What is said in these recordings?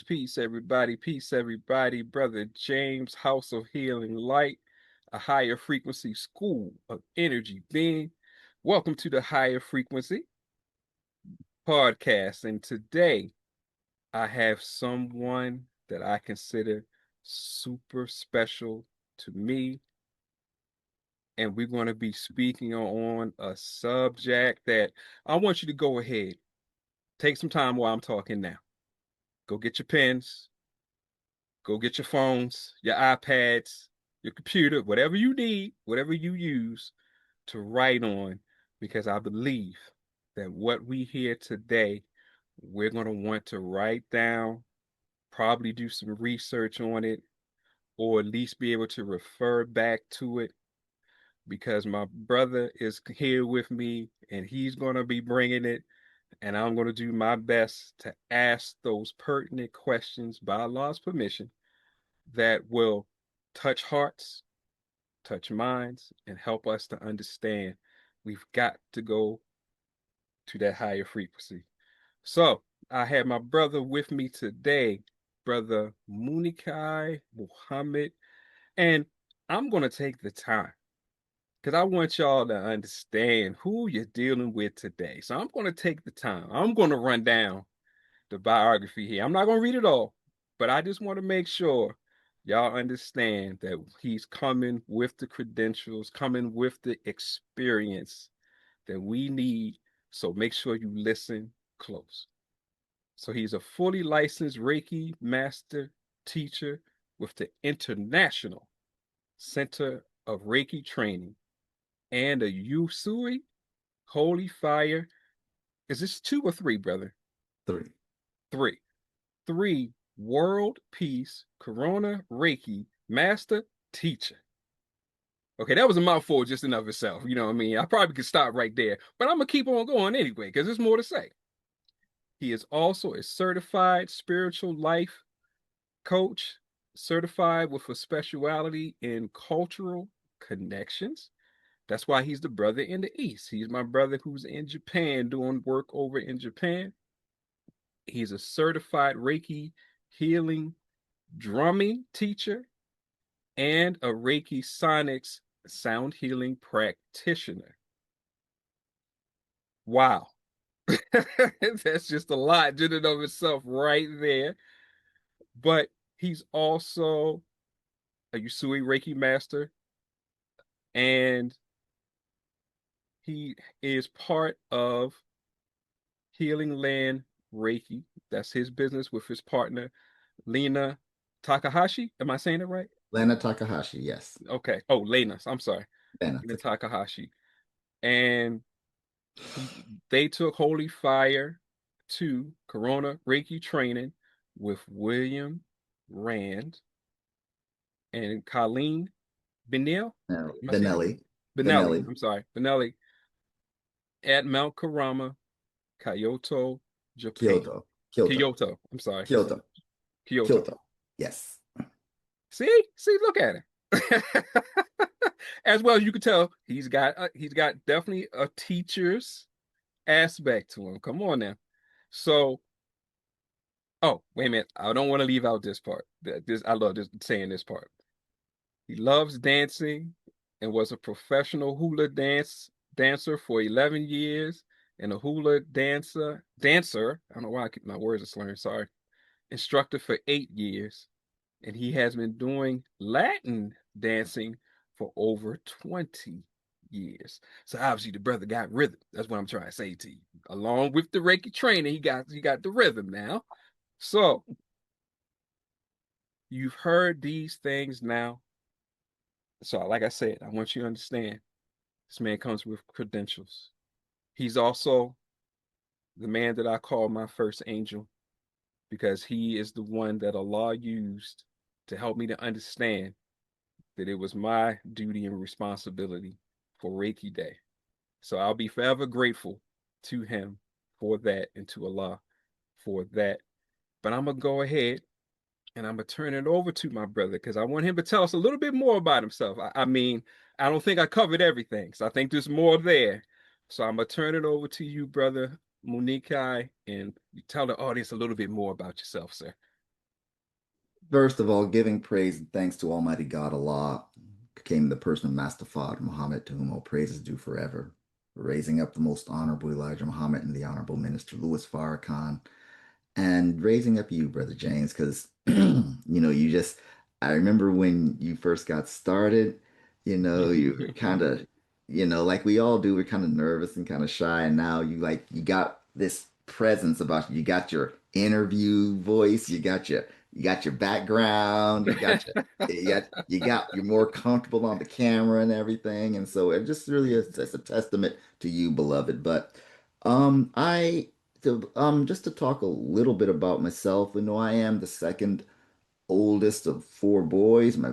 Peace, everybody. Peace, everybody. Brother James, House of Healing Light, a higher frequency school of energy being. Welcome to the Higher Frequency podcast. And today I have someone that I consider super special to me. And we're going to be speaking on a subject that I want you to go ahead, take some time while I'm talking now. Go get your pens. Go get your phones, your iPads, your computer, whatever you need, whatever you use to write on, because I believe that what we hear today, we're going to want to write down, probably do some research on it, or at least be able to refer back to it, because my brother is here with me and he's going to be bringing it. And I'm going to do my best to ask those pertinent questions by Allah's permission that will touch hearts, touch minds, and help us to understand we've got to go to that higher frequency. So I have my brother with me today, Brother Muniqui Mahammad, and I'm going to take the time because I want y'all to understand who you're dealing with today. So I'm going to take the time. I'm going to run down the biography here. I'm not going to read it all, but I just want to make sure y'all understand that he's coming with the credentials, coming with the experience that we need. So make sure you listen close. So he's a fully licensed Reiki master teacher with the International Center of Reiki Training and a Usui Holy Fire. Is this 2 or 3, brother? 3. 3 World Peace Corona Reiki Master Teacher. Okay, that was a mouthful just in of itself. You know what I mean? I probably could stop right there, but I'm going to keep on going anyway because there's more to say. He is also a certified spiritual life coach, certified with a specialty in cultural connections. That's why he's the brother in the East. He's my brother who's in Japan doing work over in Japan. He's a certified Reiki healing drumming teacher and a Reiki Sonic sound healing practitioner. Wow. That's just a lot in and of itself right there. But he's also a Usui Reiki master, and he is part of Healing Land Reiki. That's his business with his partner, Lena Takahashi. Am I saying it right? Lena Takahashi, yes. Okay. Oh, Lena. I'm sorry. Lena Takahashi. And they took Holy Fire to Corona Reiki training with William Rand and Colleen Benelli. I'm sorry. Benelli at Mount Karama, Kyoto, Japan. Kyoto. I'm sorry. Kyoto. Yes. See, look at it. As well as you can tell, he's got definitely a teacher's aspect to him. Come on now. So, oh, wait a minute. I don't want to leave out this part. I love saying this part. He loves dancing and was a professional hula dancer for 11 years and a hula dancer. I don't know why my words are slurring. Sorry. Instructor for 8 years. And he has been doing Latin dancing for over 20 years. So obviously the brother got rhythm. That's what I'm trying to say to you. Along with the Reiki training, he got the rhythm now. So you've heard these things now. So like I said, I want you to understand this man comes with credentials. He's also the man that I call my first angel. because he is the one that Allah used to help me to understand that it was my duty and responsibility for Reiki Day. So I'll be forever grateful to him for that and to Allah for that. But I'm going to go ahead and I'm going to turn it over to my brother because I want him to tell us a little bit more about himself. I mean, I don't think I covered everything, so I think there's more there. So I'm going to turn it over to you, brother Muniqui, and you tell the audience a little bit more about yourself, sir. First of all, giving praise and thanks to Almighty God Allah came the person of Master Father Muhammad, to whom all praise is due forever, raising up the most honorable Elijah Muhammad and the honorable minister Louis Farrakhan, and raising up you, Brother James, because you just I remember when you first got started, you were kind of, like we all do, we're kind of nervous and kind of shy, and now you got this presence about you. You got your interview voice, you got your background, you're more comfortable on the camera and everything. And so it just really is just a testament to you, beloved. But I just to talk a little bit about myself, I am the second oldest of four boys. My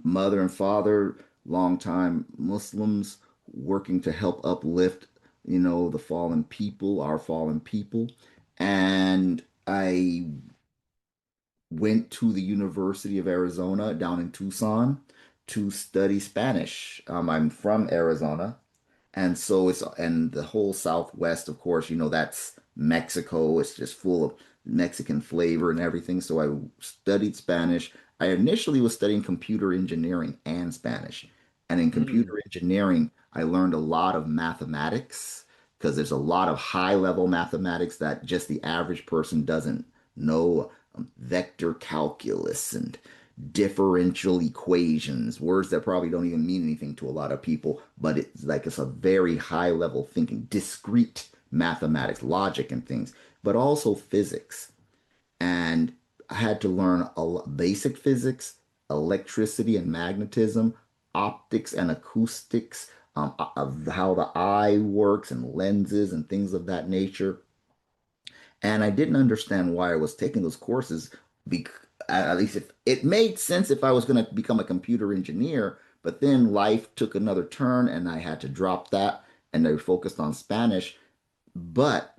mother and father, longtime Muslims, working to help uplift, the fallen people, our fallen people. And I went to the University of Arizona down in Tucson to study Spanish. I'm from Arizona, and so and the whole Southwest, of course, that's Mexico. It's just full of Mexican flavor and everything. So I studied Spanish. I initially was studying computer engineering and Spanish. And in Mm, computer engineering, I learned a lot of mathematics because there's a lot of high level mathematics that just the average person doesn't know. Vector calculus and differential equations, words that probably don't even mean anything to a lot of people, but it's a very high level thinking, discrete mathematics, logic and things, but also physics. And I had to learn basic physics, electricity and magnetism, optics and acoustics, of how the eye works and lenses and things of that nature. And I didn't understand why I was taking those courses. Bec at least if it made sense if I was going to become a computer engineer, but then life took another turn and I had to drop that and I focused on Spanish. But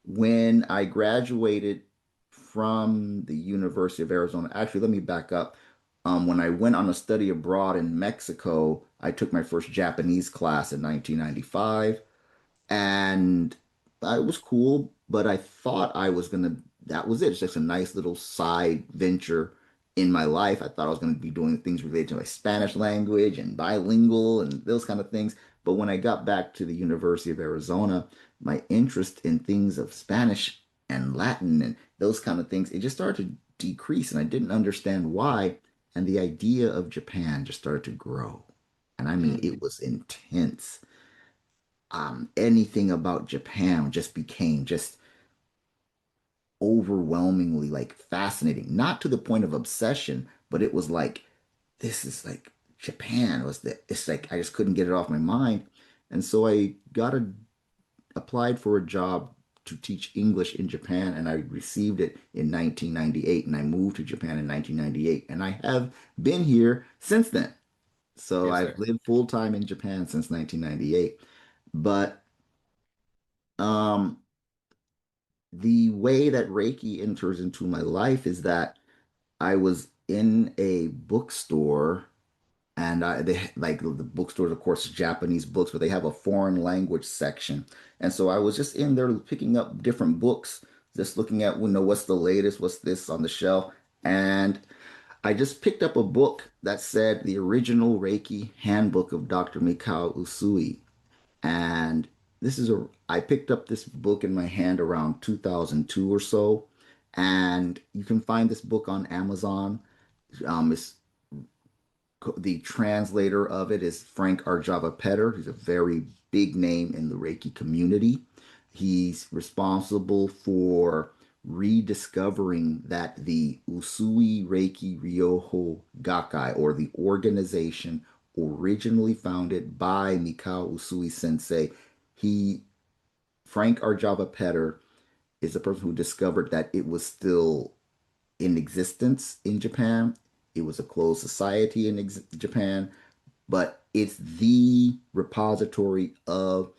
when I graduated from the University of Arizona, actually, let me back up. When I went on a study abroad in Mexico, I took my first Japanese class in 1995, and it was cool, but I thought I was gonna, that was it. It's just a nice little side venture in my life. I thought I was gonna be doing things related to my Spanish language and bilingual and those kind of things. But when I got back to the University of Arizona, my interest in things of Spanish and Latin and those kind of things, it just started to decrease, and I didn't understand why. And the idea of Japan just started to grow. And I mean, mm, it was intense. Anything about Japan just became just overwhelmingly like fascinating, not to the point of obsession, but it was like, this is like Japan was it's like I just couldn't get it off my mind. And so I applied for a job to teach English in Japan, and I received it in 1998, and I moved to Japan in 1998, and I have been here since then. So yes, I've sir. lived full time in Japan since 1998. But um the way that Reiki enters into my life is that I was in a bookstore, and they like the bookstores, of course, Japanese books, but they have a foreign language section. And so I was just in there picking up different books, just looking at, what's the latest, what's this on the shelf. And I just picked up a book that said the original Reiki handbook of Dr. Mikao Usui. And I picked up this book in my hand around 2002 or so, and you can find this book on Amazon. It's the translator of it is Frank Arjava Petter. He's a very big name in the Reiki community. He's responsible for rediscovering that the Usui Reiki Ryoho Gakkai, or the organization originally founded by Mikao Usui Sensei, he Frank Arjava Petter is the person who discovered that it was still in existence in Japan. It was a closed society in Japan, but it's the repository of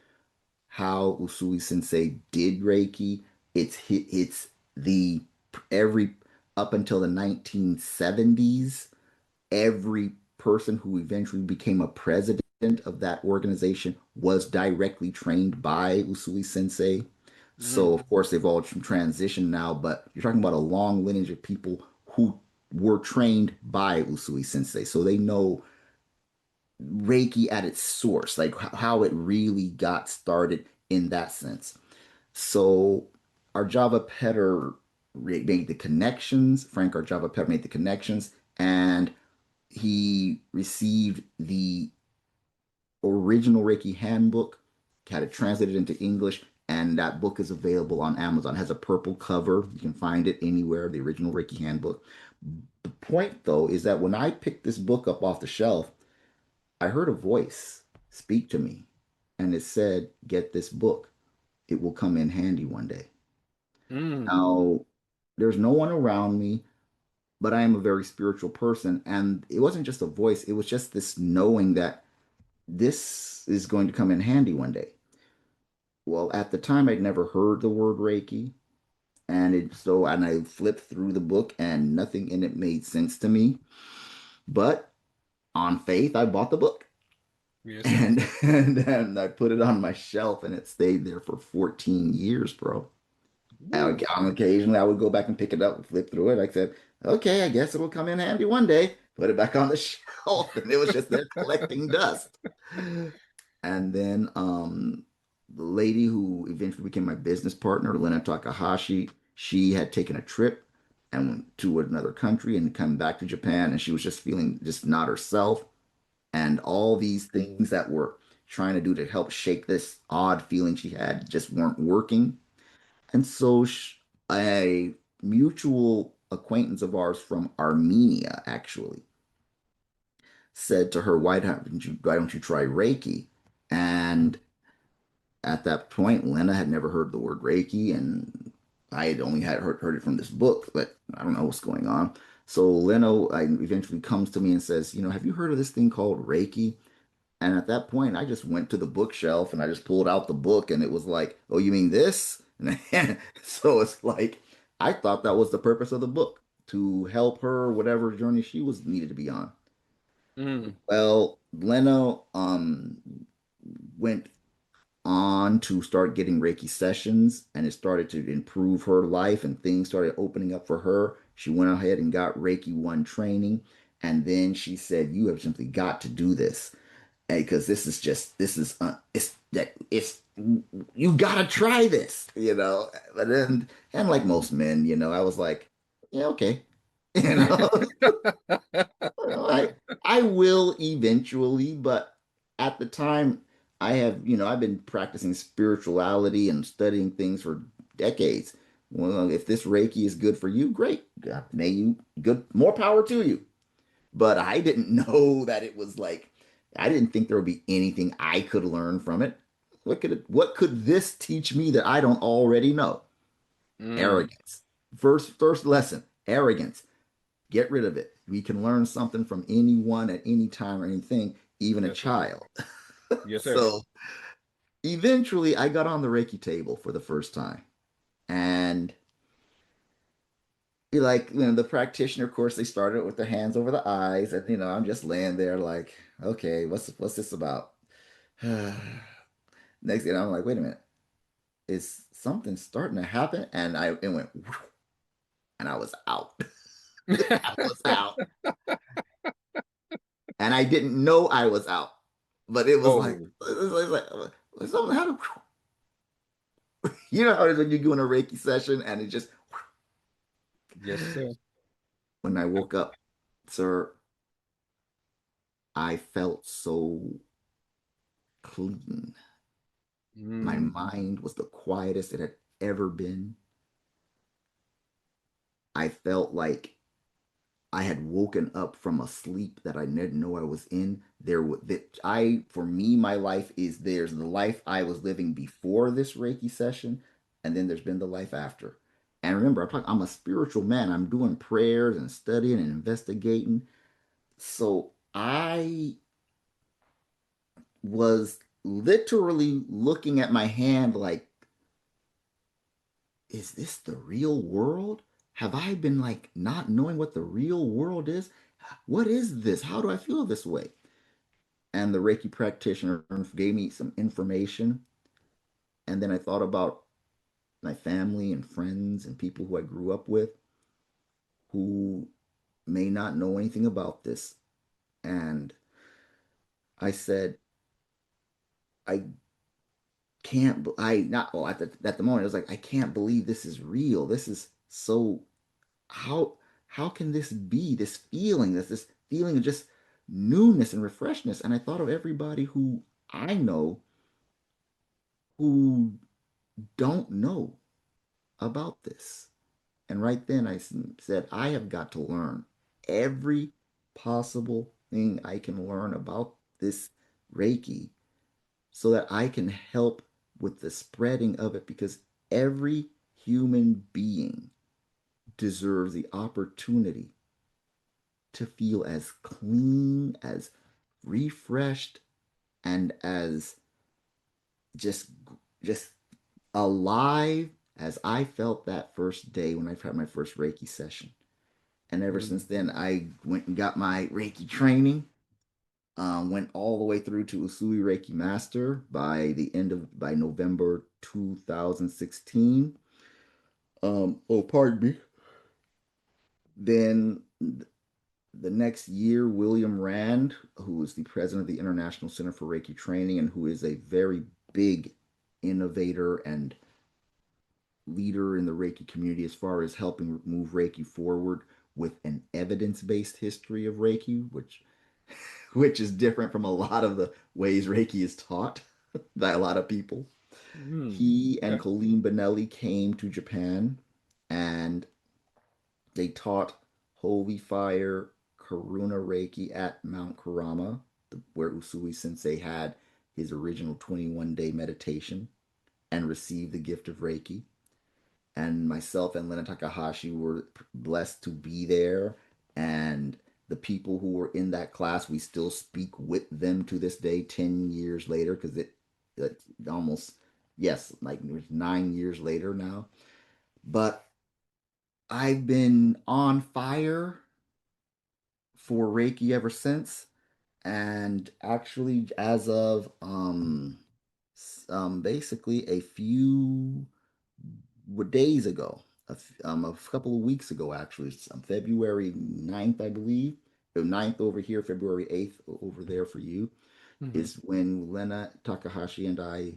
how Usui Sensei did Reiki. It's the every up until the 1970s, every person who eventually became a president of that organization was directly trained by Usui Sensei. So Mm. of course they've all transitioned now, but you're talking about a long lineage of people who were trained by Usui Sensei. So they know Reiki at its source, like how it really got started in that sense. So our Java Petter made the connections. Frank, our Java Petter made the connections, and he received the original Reiki handbook, had it translated into English, and that book is available on Amazon. It has a purple cover. You can find it anywhere, the original Reiki handbook. The point, though, is that when I picked this book up off the shelf, I heard a voice speak to me, and it said, "Get this book. It will come in handy one day." Mm. Now, there's no one around me, but I am a very spiritual person. And it wasn't just a voice, it was just this knowing that this is going to come in handy one day. Well, at the time, I'd never heard the word Reiki. And I flipped through the book and nothing in it made sense to me. But on faith, I bought the book Yes, sir. and I put it on my shelf and it stayed there for 14 years, bro. Woo. Occasionally, I would go back and pick it up and flip through it. I said, okay, I guess it'll come in handy one day. Put it back on the shelf, and it was just there collecting dust. And then the lady who eventually became my business partner, Lena Takahashi, she had taken a trip and went to another country and come back to Japan, and she was just feeling just not herself. And all these things that were trying to do to help shake this odd feeling she had just weren't working. And so a mutual acquaintance of ours from Armenia actually said to her, why don't you try Reiki? And at that point, Lena had never heard the word Reiki, and I had only heard it from this book, but I don't know what's going on. So Lena eventually comes to me and says, have you heard of this thing called Reiki? And at that point, I just went to the bookshelf and I just pulled out the book, and it was like, oh, you mean this? And so it's like, I thought that was the purpose of the book, to help her whatever journey she was needed to be on. Mm. Well, Leno went on to start getting Reiki sessions, and it started to improve her life and things started opening up for her. She went ahead and got Reiki 1 training, and then she said, you have simply got to do this because it's that it's you gotta try this. But then, and like most men, I was like, yeah, okay, you know, I will eventually, but at the time, I've been practicing spirituality and studying things for decades. Well, if this Reiki is good for you, great. God, may you good, more power to you. But I didn't know that it was like, I didn't think there would be anything I could learn from it. What could this teach me that I don't already know? Mm. Arrogance. First lesson, arrogance. Get rid of it. We can learn something from anyone at any time or anything, even a Yes, sir. child. Yes, sir. So eventually I got on the Reiki table for the first time. And like, the practitioner, of course, they started with the hands over the eyes, and I'm just laying there like, okay, what's this about? Next thing I'm like, wait a minute, is something starting to happen? And it went, and I was out. I was out, and I didn't know I was out, but it was like, Oh, something happened. You know how it is when you go in a Reiki session, and it just, yes, sir. when I woke up, sir, I felt so clean. My Mm. mind was the quietest it had ever been. I felt like I had woken up from a sleep that I didn't know I was in. For me, my life is there's the life I was living before this Reiki session, and then there's been the life after. And remember, I'm a spiritual man. I'm doing prayers and studying and investigating. So I was literally looking at my hand like, is this the real world? Have I been like not knowing what the real world is? What is this? How do I feel this way? And the Reiki practitioner gave me some information. And then I thought about my family and friends and people who I grew up with who may not know anything about this. And I said, I can't, I not, well, at the moment, I was like, I can't believe this is real. This is so, how, how can this be this feeling of just newness and refreshness? And I thought of everybody who I know who don't know about this. And right then I said, I have got to learn every possible thing I can learn about this Reiki so that I can help with the spreading of it because every human being deserves the opportunity to feel as clean, as refreshed, and as just just alive as I felt that first day when I had my first Reiki session. And ever since Mm, then, I went and got my Reiki training. Went all the way through to Usui Reiki Master by November 2016. Oh, pardon me. Then the next year, William Rand, who is the president of the International Center for Reiki Training and who is a very big innovator and leader in the Reiki community as far as helping move Reiki forward with an evidence-based history of Reiki, which is different from a lot of the ways Reiki is taught by a lot of people. He and okay. Colleen Benelli came to Japan and they taught Holy Fire Karuna Reiki at Mount Kurama, where Usui Sensei had his original 21-day meditation and received the gift of Reiki. And myself and Lena Takahashi were blessed to be there. And the people who were in that class, we still speak with them to this day, 10 years later, because it almost, yes, like it was 9 years later now. But I've been on fire for Reiki ever since. And actually, as of basically a few days ago, a couple of weeks ago, actually, February 9th, I believe, the 9th over here, February 8th over there for you, Hmm. is when Lena Takahashi and I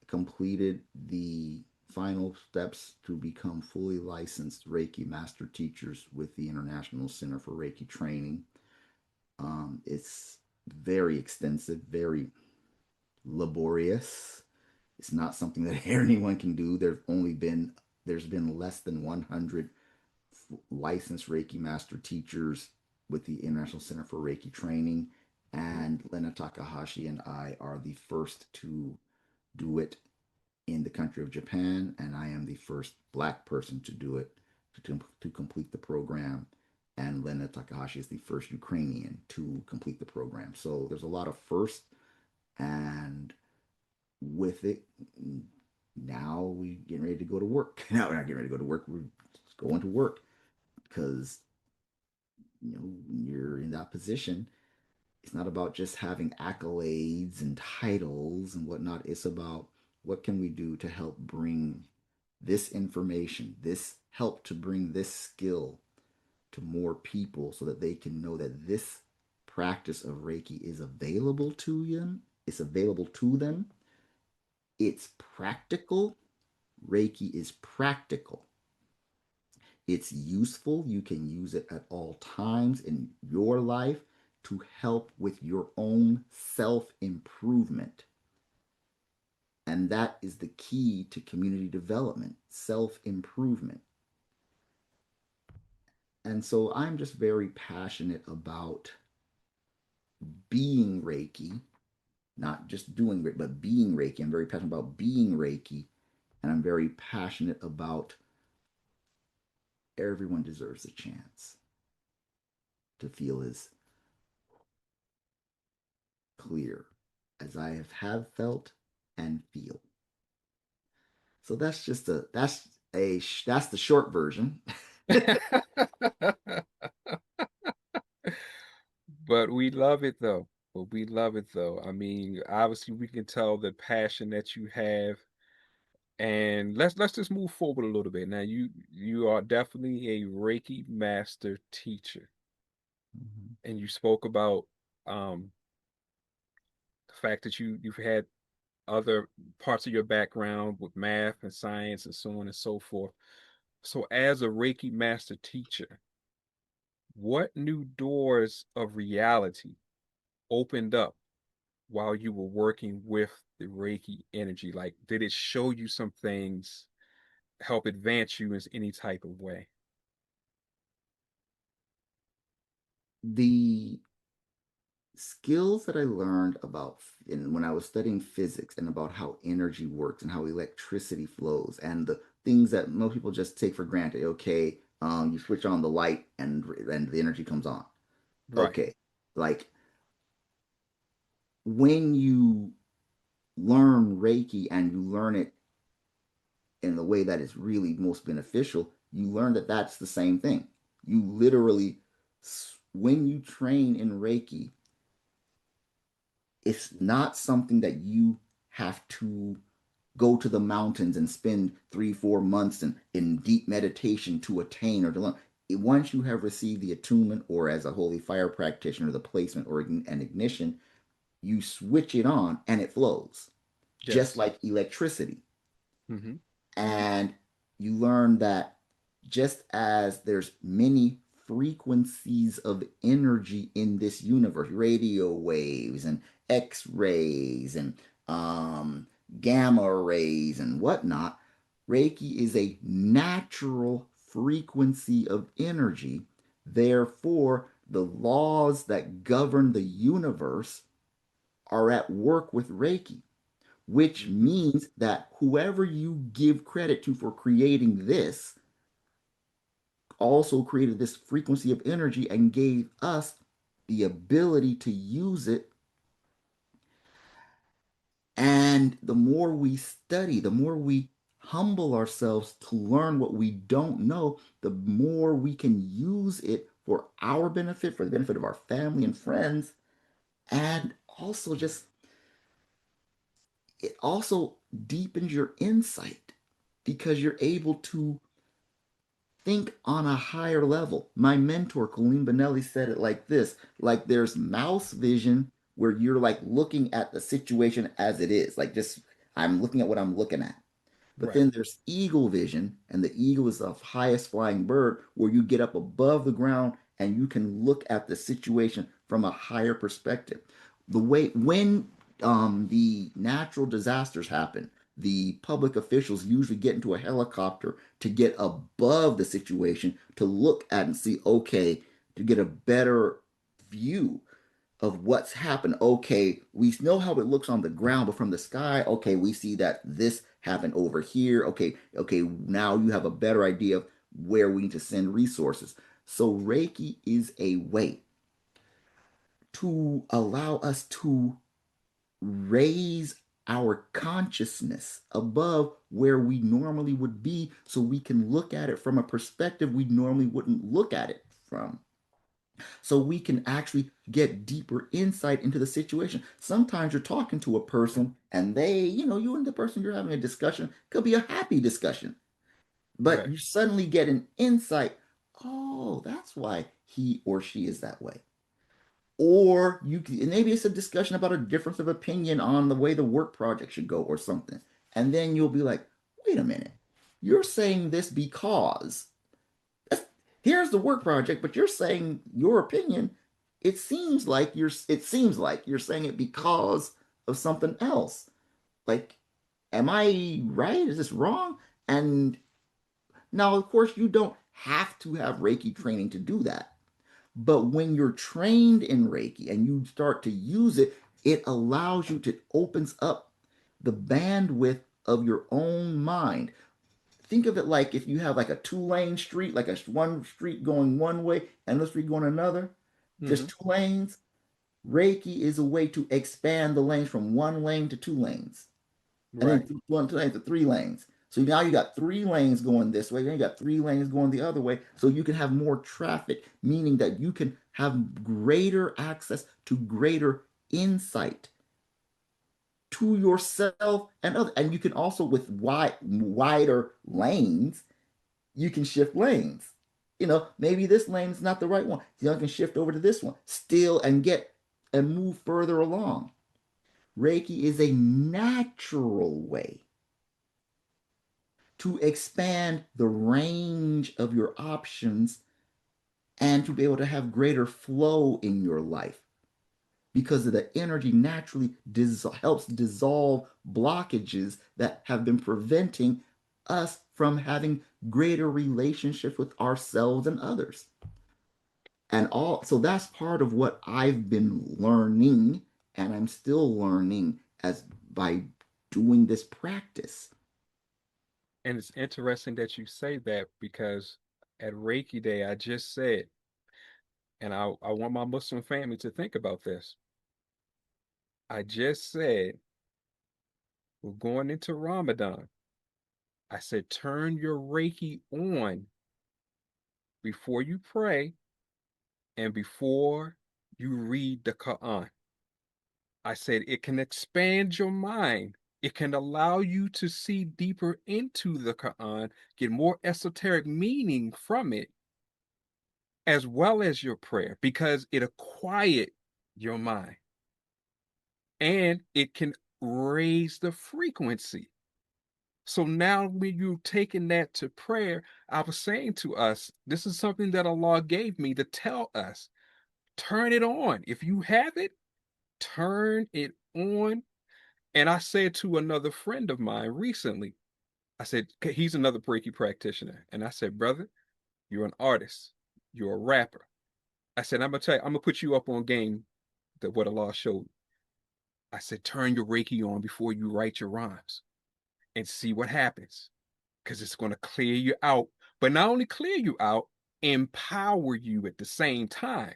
completed the final steps to become fully licensed Reiki master teachers with the International Center for Reiki Training. It's very extensive, very laborious. It's not something that anyone can do. There's been less than 100 licensed Reiki master teachers with the International Center for Reiki Training, and Lena Takahashi and I are the first to do it in the country of Japan, and I am the first Black person to do it to complete the program. And Lena Takahashi is the first Ukrainian to complete the program. So there's a lot of firsts, and with it, now we getting ready to go to work. Now we're not getting ready to go to work. We're going to work because when you're in that position, it's not about just having accolades and titles and whatnot. It's about what can we do to help bring this information, this help to bring this skill to more people so that they can know that this practice of Reiki is available to them. It's available to them. It's practical. Reiki is practical. It's useful. You can use it at all times in your life to help with your own self improvement. And that is the key to community development, self improvement. And so I'm just very passionate about being Reiki, not just doing Reiki, but being Reiki. I'm very passionate about being Reiki And I'm very passionate about everyone deserves a chance to feel as clear as I have felt and feel. So that's the short version. But we love it though. But we love it though. I mean, obviously we can tell the passion that you have. And let's just move forward a little bit. Now you are definitely a Reiki master teacher. Mhm. And you spoke about um the fact that you've had other parts of your background with math and science and so on and so forth. So as a Reiki master teacher, what new doors of reality opened up while you were working with the Reiki energy? Like, did it show you some things, help advance you in any type of way? The skills that I learned when I was studying physics and about how energy works and how electricity flows and the things that most people just take for granted. Okay, you switch on the light and the energy comes on. Right. Okay, like when you learn Reiki and you learn it in the way that is really most beneficial, you learn that that's the same thing. You literally, when you train in Reiki, it's not something that you have to go to the mountains and spend 3, 4 months in deep meditation to attain or to learn. Once you have received the attunement, or as a holy fire practitioner, the placement or an ignition, you switch it on and it flows, just Yes. like electricity. Mm-hmm. And you learn that just as there's many frequencies of energy in this universe, radio waves and x-rays and um, gamma rays and whatnot, Reiki is a natural frequency of energy. Therefore, the laws that govern the universe are at work with Reiki, which Mm-hmm. means that whoever you give credit to for creating this also created this frequency of energy and gave us the ability to use it. And the more we study, the more we humble ourselves to learn what we don't know, the more we can use it for our benefit, for the benefit of our family and friends, and also just it also deepens your insight because you're able to think on a higher level. My mentor, Colleen Benelli, said it like this: like there's mouse vision where you're like looking at the situation as it is, like just I'm looking at what I'm looking at. But Right. then there's eagle vision, and the eagle is the highest flying bird where you get up above the ground and you can look at the situation from a higher perspective. The way when the natural disasters happen, the public officials usually get into a helicopter to get above the situation to look at and see, okay, to get a better view of what's happened. Okay, we know how it looks on the ground, but from the sky, okay, we see that this happened over here. Okay, okay, now you have a better idea of where we need to send resources. So Reiki is a way to allow us to raise our consciousness above where we normally would be so we can look at it from a perspective we normally wouldn't look at it from, so we can actually get deeper insight into the situation. Sometimes you're talking to a person and you and the person you're having a discussion could be a happy discussion, but Right. you suddenly get an insight. Oh, that's why he or she is that way. Or maybe it's a discussion about a difference of opinion on the way the work project should go or something. And then you'll be like, wait a minute, you're saying this because here's the work project, but you're saying your opinion. It seems like you're saying it because of something else. Like, am I right? Is this wrong? And now, of course, you don't have to have Reiki training to do that. But when you're trained in Reiki and you start to use it, it allows you to opens up the bandwidth of your own mind. Think of it like if you have like a two-lane street, like a one street going one way and another street going another, just Hmm. two lanes. Reiki is a way to expand the lanes from one lane to two lanes, and then Right. one two lanes to three lanes. So now you got three lanes going this way, then you got three lanes going the other way. So you can have more traffic, meaning that you can have greater access to greater insight to yourself and other. And you can also with wider lanes, you can shift lanes. Maybe this lane is not the right one. You can shift over to this one still and get and move further along. Reiki is a natural way to expand the range of your options and to be able to have greater flow in your life because of the energy naturally helps dissolve blockages that have been preventing us from having greater relationships with ourselves and others. And all so that's part of what I've been learning and I'm still learning as by doing this practice. And it's interesting that you say that because at Reiki Day, I just said, and I want my Muslim family to think about this. I just said, we're going into Ramadan. I said, turn your Reiki on before you pray and before you read the Quran. I said, it can expand your mind. It can allow you to see deeper into the Quran, get more esoteric meaning from it, as well as your prayer, because it'll quiet your mind and it can raise the frequency. So now, when you're taking that to prayer, I was saying to us, this is something that Allah gave me to tell us turn it on. If you have it, turn it on. And I said to another friend of mine recently, I said, he's another Reiki practitioner. And I said, brother, you're an artist, you're a rapper. I said, I'm gonna tell you, I'm gonna put you up on game that what Allah showed. I said, turn your Reiki on before you write your rhymes and see what happens. Because it's gonna clear you out, but not only clear you out, empower you at the same time.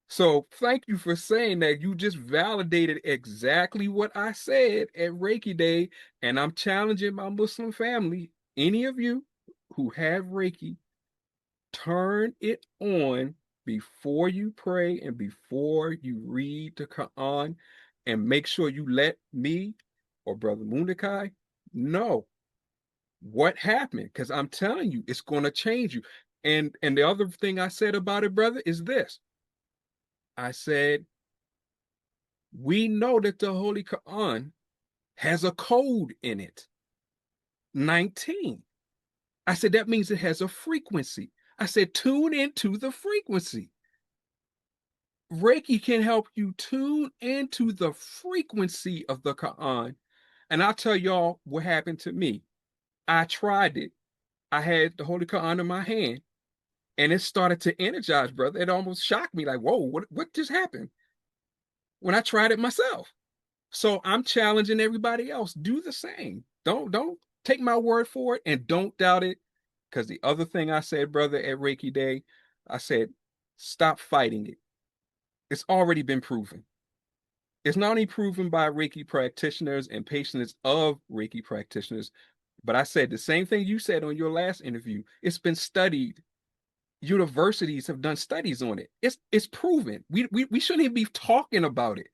So thank you for saying that. You just validated exactly what I said at Reiki Day. And I'm challenging my Muslim family, any of you who have Reiki, turn it on before you pray and before you read the Quran, and make sure you let me or Brother Muniqui know what happened. Because I'm telling you, it's going to change you. And the other thing I said about it, brother, is this. I said, we know that the Holy Quran has a code in it, 19. I said, that means it has a frequency. I said, tune into the frequency. Reiki can help you tune into the frequency of the Quran. And I'll tell y'all what happened to me. I tried it. I had the Holy Quran in my hand and it started to energize, brother. It almost shocked me like, whoa, what just happened when I tried it myself? So I'm challenging everybody else. Do the same. Don't take my word for it and don't doubt it. Because the other thing I said, brother, at Reiki Day, I said, stop fighting it. It's already been proven. It's not only proven by Reiki practitioners and patients of Reiki practitioners, but I said the same thing you said on your last interview. It's been studied. Universities have done studies on it. It's proven. We shouldn't even be talking about it.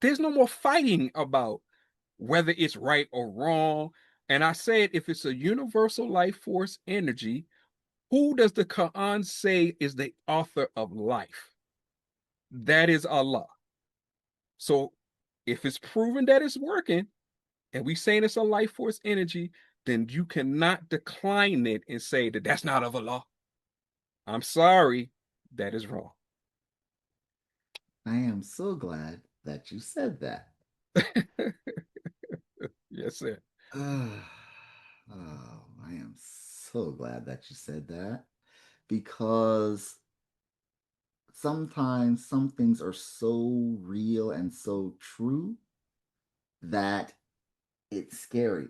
There's no more fighting about whether it's right or wrong. And I said, if it's a universal life force energy, who does the Quran say is the author of life? That is Allah. So if it's proven that it's working, and we saying it's a life force energy, then you cannot decline it and say that that's not of Allah. I'm sorry, that is wrong. I am so glad that you said that. Yes, sir. Oh, I am so glad that you said that because sometimes some things are so real and so true that It's scary.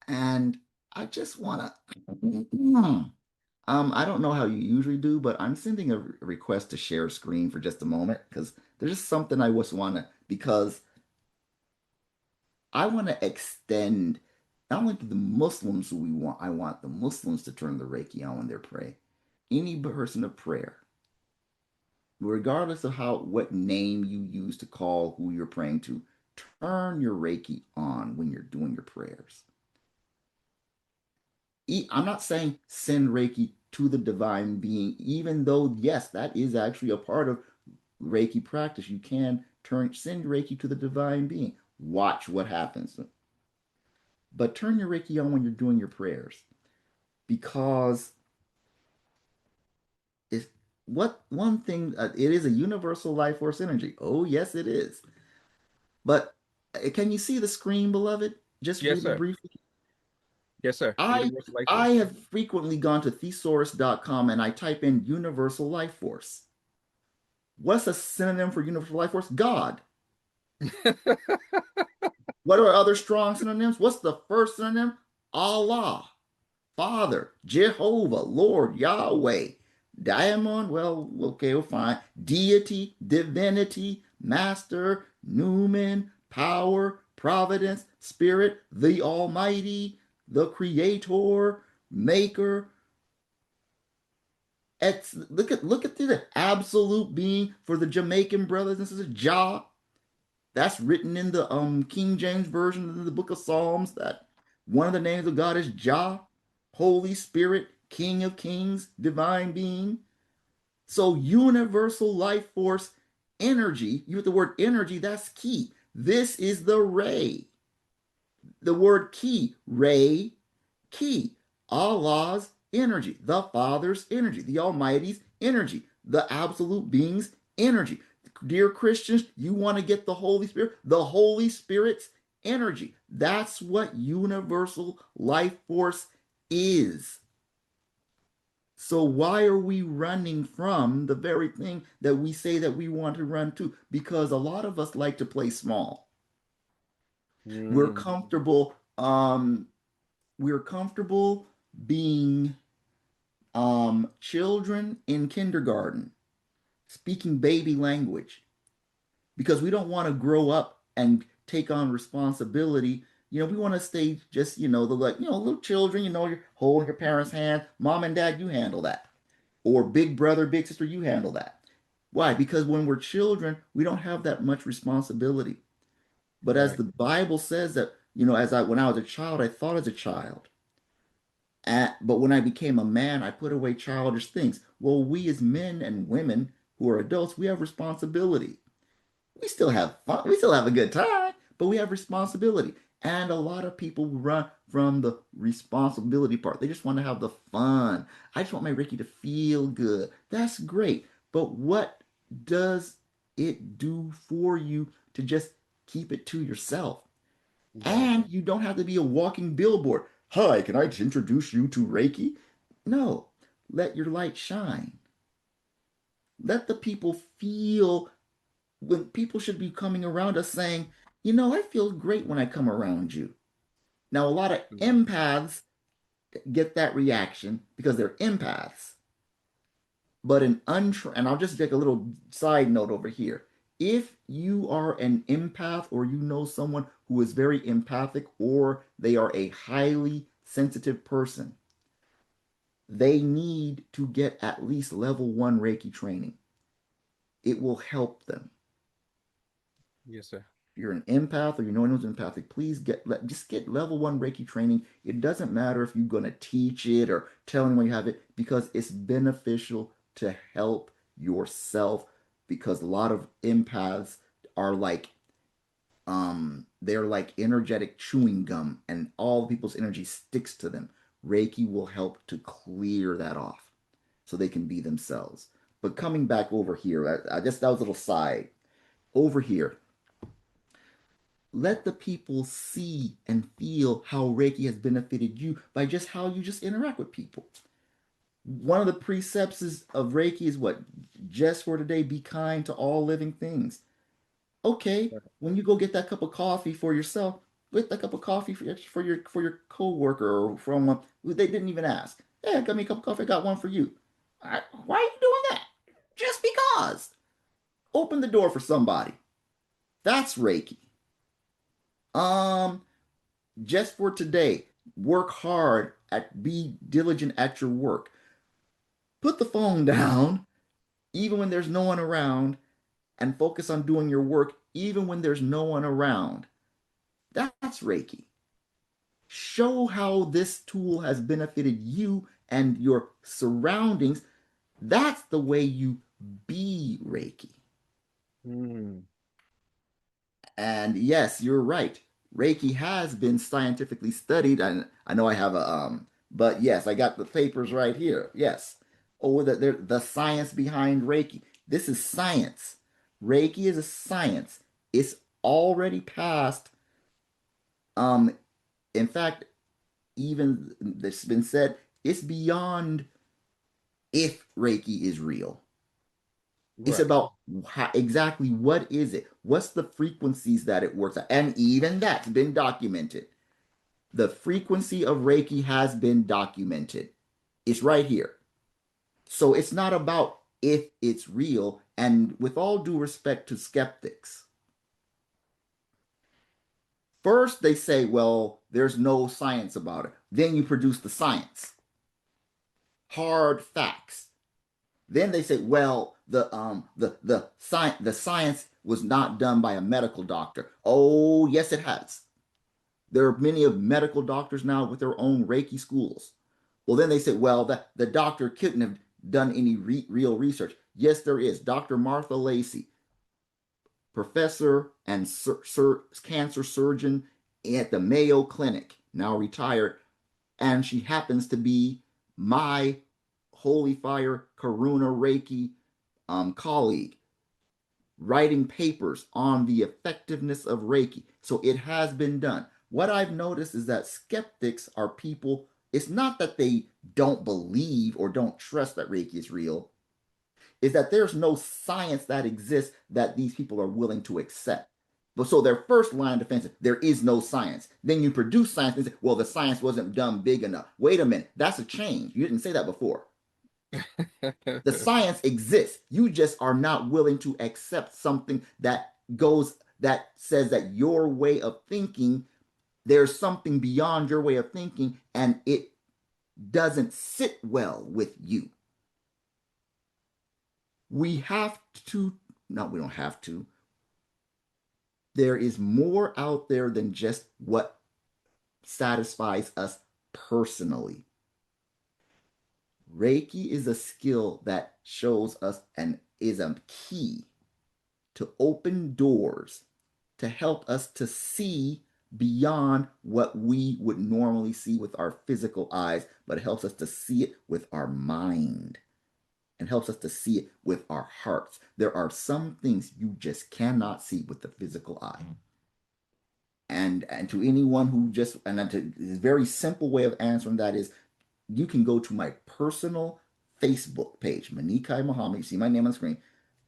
And I just want to, I don't know how you usually do, but I'm sending a request to share screen for just a moment because there's just something I just want to, because I want to extend not only to the Muslims who I want the Muslims to turn the Reiki on when they pray. Any person of prayer, regardless of what name you use to call who you're praying to, turn your Reiki on when you're doing your prayers. I'm not saying send Reiki to the divine being, even though, yes, that is actually a part of Reiki practice. You can send Reiki to the divine being. Watch what happens. But turn your Reiki on when you're doing your prayers, because it's what one thing, it is a universal life force energy. Oh, yes, it is. But can you see the screen, beloved? Just Yes, really sir. briefly. Yes, sir. I Universal life I force. have frequently gone to thesaurus.com and I type in universal life force. What's a synonym for universal life force? God. What are other strong synonyms? What's the first synonym? Allah. Father, Jehovah, Lord, Yahweh. Diamond, well, okay, we'll find. Deity, divinity, master, Newman, power, providence, spirit, the Almighty, the Creator, Maker. Look at the absolute being for the Jamaican brothers and sisters, Jah. That's written in the King James version of the Book of Psalms. That one of the names of God is Jah, Holy Spirit, King of Kings, Divine Being. So universal life force energy. You have the word energy. That's key. This is the ray. The word key, ray, key. Allah's energy, the Father's energy, the Almighty's energy, the absolute being's energy. Dear Christians, you want to get the Holy Spirit's energy. That's what universal life force is. So why are we running from the very thing that we say that we want to run to? Because a lot of us like to play small. We're Mm, comfortable we're comfortable being children in kindergarten, speaking baby language, because we don't want to grow up and take on responsibility. We want to stay just, the like, little children, you're holding your parents' hand. Mom and dad, you handle that. Or big brother, big sister, you handle that. Why? Because when we're children, we don't have that much responsibility. But as right, the Bible says that, when I was a child, I thought as a child. But when I became a man, I put away childish things. Well, we as men and women who are adults, we have responsibility. We still have fun. We still have a good time, but we have responsibility. And a lot of people run from the responsibility part. They just want to have the fun. I just want my Ricky to feel good. That's great. But what does it do for you to just keep it to yourself? right. And you don't have to be a walking billboard. Hi, can I introduce you to Reiki? No, let your light shine. Let the people feel, when people should be coming around us saying, I feel great when I come around you. Now, a lot of Mm, empaths get that reaction because they're empaths. But and I'll just take a little side note over here. If you are an empath, or you know someone who is very empathic, or they are a highly sensitive person, they need to get at least level 1 Reiki training. It will help them. yes, sir. If you're an empath or you know anyone's empathic, please just get level 1 Reiki training. It doesn't matter if you're going to teach it or tell anyone you have it, because it's beneficial to help yourself. Because a lot of empaths are like, they're like energetic chewing gum, and all people's energy sticks to them. Reiki will help to clear that off so they can be themselves. But coming back over here, I just, that was a little side over here. Let the people see and feel how Reiki has benefited you by just how you just interact with people. One of the precepts of Reiki is what? Just for today, be kind to all living things. Okay, Right. when you go get that cup of coffee for yourself, get that cup of coffee for your coworker or from one who they didn't even ask. Hey, got me a cup of coffee. I got one for you. Why are you doing that? Just because. Open the door for somebody. That's Reiki. Um, just for today, work hard be diligent at your work. Put the phone down, even when there's no one around, and focus on doing your work, even when there's no one around. That's Reiki. Show how this tool has benefited you and your surroundings. That's the way you be Reiki. Mm, And yes, you're right. Reiki has been scientifically studied, and I know I have but yes, I got the papers right here. Yes. Oh, the science behind Reiki. This is science. Reiki is a science. It's already passed. Um, in fact, even it's been said it's beyond if Reiki is real. It's right. about exactly what is it? What's the frequencies that it works at? And even that's been documented. The frequency of Reiki has been documented. It's right here. So it's not about if it's real. And with all due respect to skeptics, first they say, well, there's no science about it. Then you produce the science, hard facts. Then they say, well, the science was not done by a medical doctor. Oh, yes, it has. There are many of medical doctors now with their own Reiki schools. Well, then they say, well, the doctor couldn't have done any real research. Yes, there is. Dr. Martha Lacey, professor and cancer surgeon at the Mayo Clinic, now retired, and she happens to be my Holy Fire Karuna Reiki colleague, writing papers on the effectiveness of Reiki. So it has been done. What I've noticed is that skeptics are people, it's not that they don't believe or don't trust that Reiki is real, is that there's no science that exists that these people are willing to accept. But so their first line of defense is there is no science. Then you produce science and say, well, the science wasn't done big enough. Wait a minute, that's a change. You didn't say that before. The science exists. You just are not willing to accept something that says that your way of thinking, there's something beyond your way of thinking, and it doesn't sit well with you. We have to, no, we don't have to. There is more out there than just what satisfies us personally. Reiki is a skill that shows us and is a key to open doors to help us to see beyond what we would normally see with our physical eyes, but it helps us to see it with our mind and helps us to see it with our hearts. There are some things you just cannot see with the physical eye. And to anyone who just and to a very simple way of answering that is you can go to my personal Facebook page, Muniqui Mahammad. You see my name on the screen,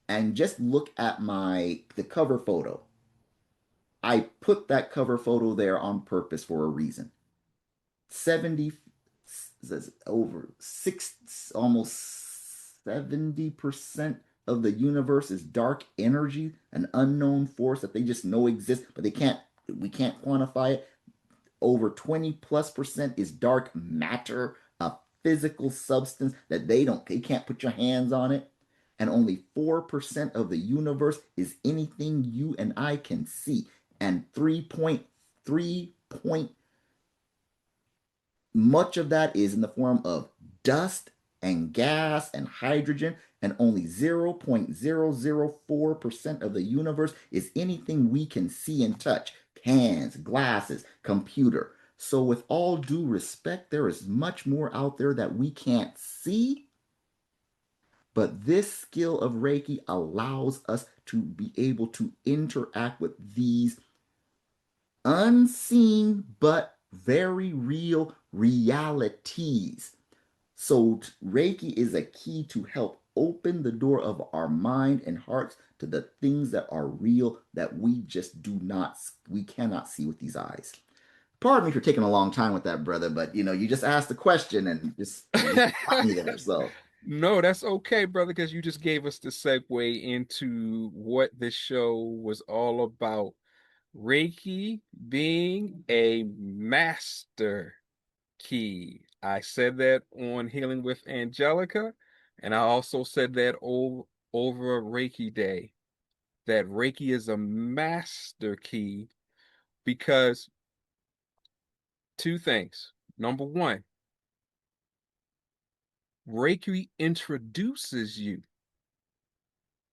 and just look at the cover photo. I put that cover photo there on purpose for a reason. 70 over six almost 70% of the universe is dark energy, an unknown force that they just know exists, but we can't quantify it. Over 20+% is dark matter, a physical substance that they can't put your hands on it. And only 4% of the universe is anything you and I can see. And 3.3 point much of that is in the form of dust and gas and hydrogen, and only 0.004% of the universe is anything we can see and touch cans, glasses, computer. So, with all due respect, there is much more out there that we can't see, but this skill of Reiki allows us to be able to interact with these unseen but very real realities. So Reiki is a key to help open the door of our mind and hearts to the things that are real that we just we cannot see with these eyes. Pardon me for taking a long time with that, brother, but you just asked the question and just got me there. So, No, that's okay, brother, because you just gave us the segue into what this show was all about. Reiki being a master key. I said that on Healing with Angelica, and I also said that over Reiki Day, that Reiki is a master key because two things. Number one, Reiki introduces you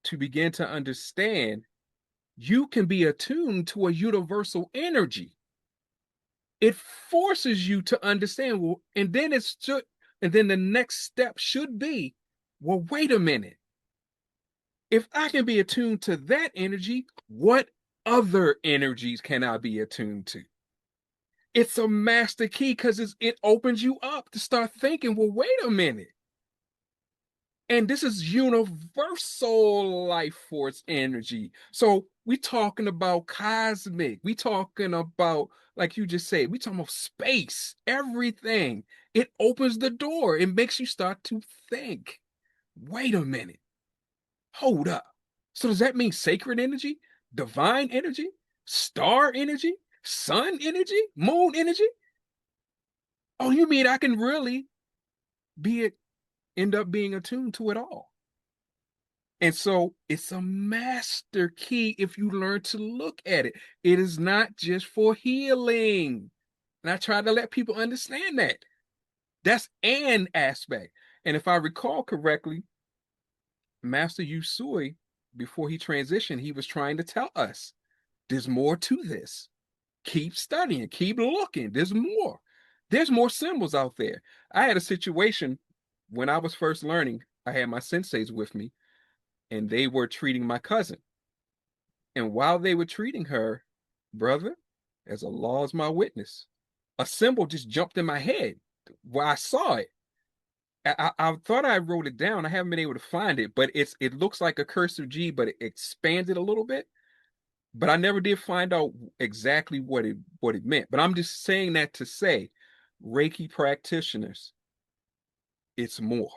to begin to understand you can be attuned to a universal energy. It forces you to understand, well, and then the next step should be, well, wait a minute. If I can be attuned to that energy, what other energies can I be attuned to? It's a master key because it opens you up to start thinking, well, wait a minute. And this is universal life force energy. So we talking about cosmic. We talking about, like you just said, we talking about space, everything. It opens the door. It makes you start to think. Wait a minute. Hold up. So does that mean sacred energy, divine energy, star energy, sun energy, moon energy? Oh, you mean I can really be it, end up being attuned to it all? And so it's a master key if you learn to look at it. It is not just for healing. And I try to let people understand that. That's an aspect. And if I recall correctly, Master Usui, before he transitioned, he was trying to tell us there's more to this. Keep studying, keep looking. There's more. There's more symbols out there. I had a situation when I was first learning, I had my senseis with me, and they were treating my cousin. And while they were treating her, brother, as Allah is my witness, a symbol just jumped in my head where I saw it. I thought I wrote it down. I haven't been able to find it, but it looks like a cursive G, but it expanded a little bit. But I never did find out exactly what it meant. But I'm just saying that to say, Reiki practitioners, it's more.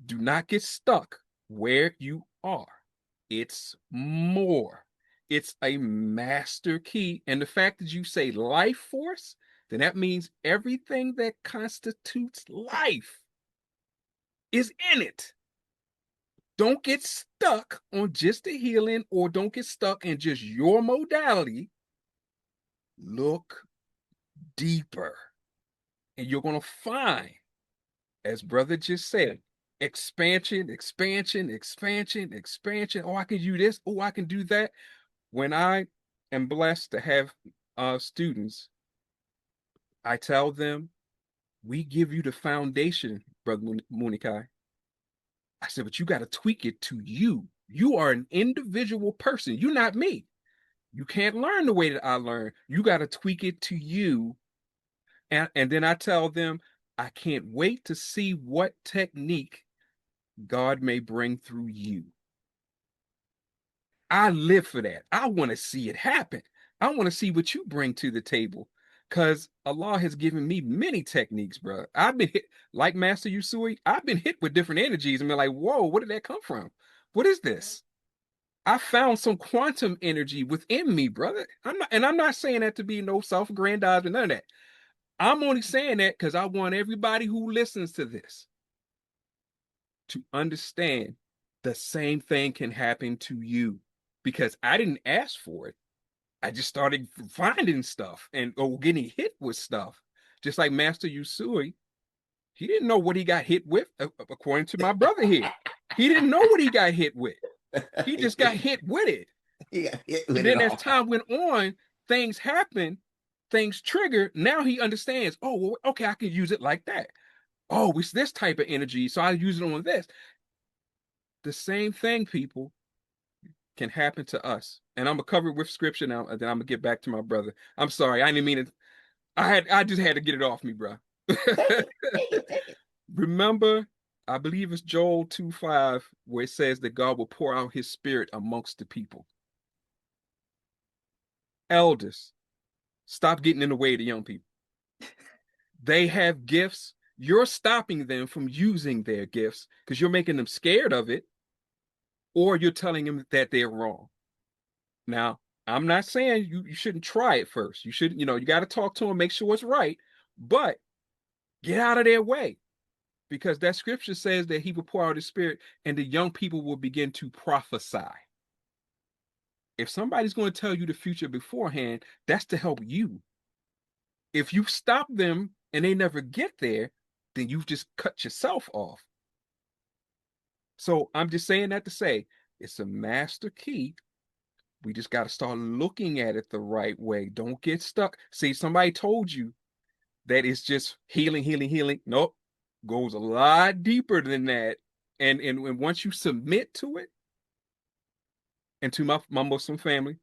Do not get stuck where you are. It's more. It's a master key. And the fact that you say life force, then that means everything that constitutes life is in it. Don't get stuck on just the healing or don't get stuck in just your modality. Look deeper. And you're going to find, as brother just said, expansion, expansion, expansion, expansion. Oh, I can do this. Oh, I can do that. When I am blessed to have students, I tell them, we give you the foundation, Brother Muniqui. I said, but you got to tweak it to you. You are an individual person. You're not me. You can't learn the way that I learn. You got to tweak it to you. And then I tell them, I can't wait to see what technique God may bring through you. I live for that. I want to see it happen. I want to see what you bring to the table. Because Allah has given me many techniques, bro. I've been hit, like Master Usui, I've been hit with different energies and been like, whoa, where did that come from? What is this? I found some quantum energy within me, brother. I'm not saying that to be no self-aggrandizement, none of that. I'm only saying that because I want everybody who listens to this to understand the same thing can happen to you because I didn't ask for it. I just started finding stuff and or getting hit with stuff. Just like Master Usui, he didn't know what he got hit with, according to my brother here. He didn't know what he got hit with. He just got hit with it. he got hit And with it then as all. time went on, things happened, things triggered. Now he understands, oh, well, okay, I can use it like that. Oh, it's this type of energy, so I use it on this. The same thing, people, can happen to us. And I'm gonna cover it with scripture now, and then I'm gonna get back to my brother. I'm sorry, I didn't mean it. I just had to get it off me, bro. Take it, take it, take it. Remember I believe it's Joel 2:5, where it says that God will pour out his spirit amongst the people. Elders, stop getting in the way of the young people. They have gifts. You're stopping them from using their gifts because you're making them scared of it, or you're telling them that they're wrong. Now, I'm not saying you shouldn't try it first. You shouldn't, you got to talk to them, make sure it's right, but get out of their way because that scripture says that he will pour out his spirit and the young people will begin to prophesy. If somebody's going to tell you the future beforehand, that's to help you. If you stop them and they never get there, then you've just cut yourself off. So I'm just saying that to say it's a master key. We just got to start looking at it the right way. Don't get stuck. See, somebody told you that it's just healing, healing, healing. Nope. Goes a lot deeper than that. And once you submit to it, and to my Muslim family,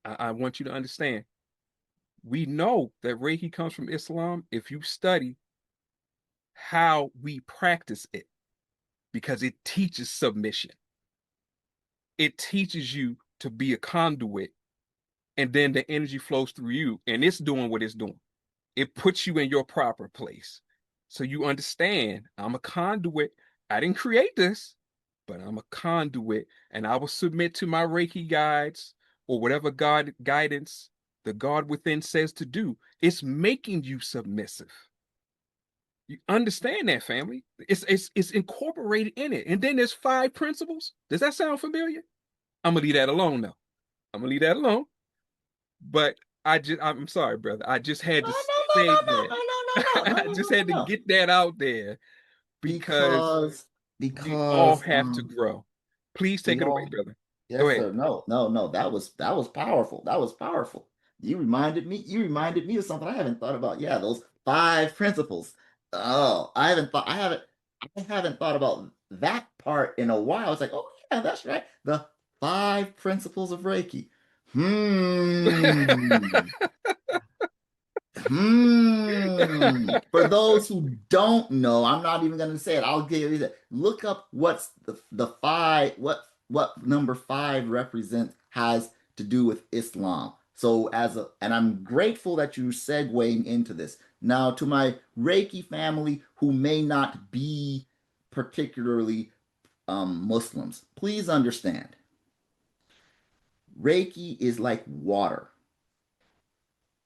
I want you to understand. We know that Reiki comes from Islam if you study how we practice it, because it teaches submission. It teaches you to be a conduit, and then the energy flows through you, and it's doing what it's doing. It puts you in your proper place. So you understand, I'm a conduit. I didn't create this, but I'm a conduit, and I will submit to my Reiki guides or whatever God guidance the God within says to do. It's making you submissive. You understand that, family? It's incorporated in it. And then there's 5 principles. Does that sound familiar? I'm gonna leave that alone though. I'm gonna leave that alone. But I'm sorry, brother. I just had No, to no, no, say that. no, no, no, no, no, I no, just no, no, had to no. get that out there because Because we all because have to grow. Please take we it away, all brother. Go yes, ahead. sir. No, no, no. That was powerful. That was powerful. You reminded me of something I haven't thought about. Yeah, those 5 principles. Oh, I haven't thought about that part in a while. It's like, oh yeah, that's right. The 5 principles of Reiki. Hmm. For those who don't know, I'm not even going to say it. I'll give you that. Look up what's the five, what number 5 represents, has to do with Islam. So and I'm grateful that you're segueing into this. Now, to my Reiki family who may not be particularly Muslims, please understand, Reiki is like water.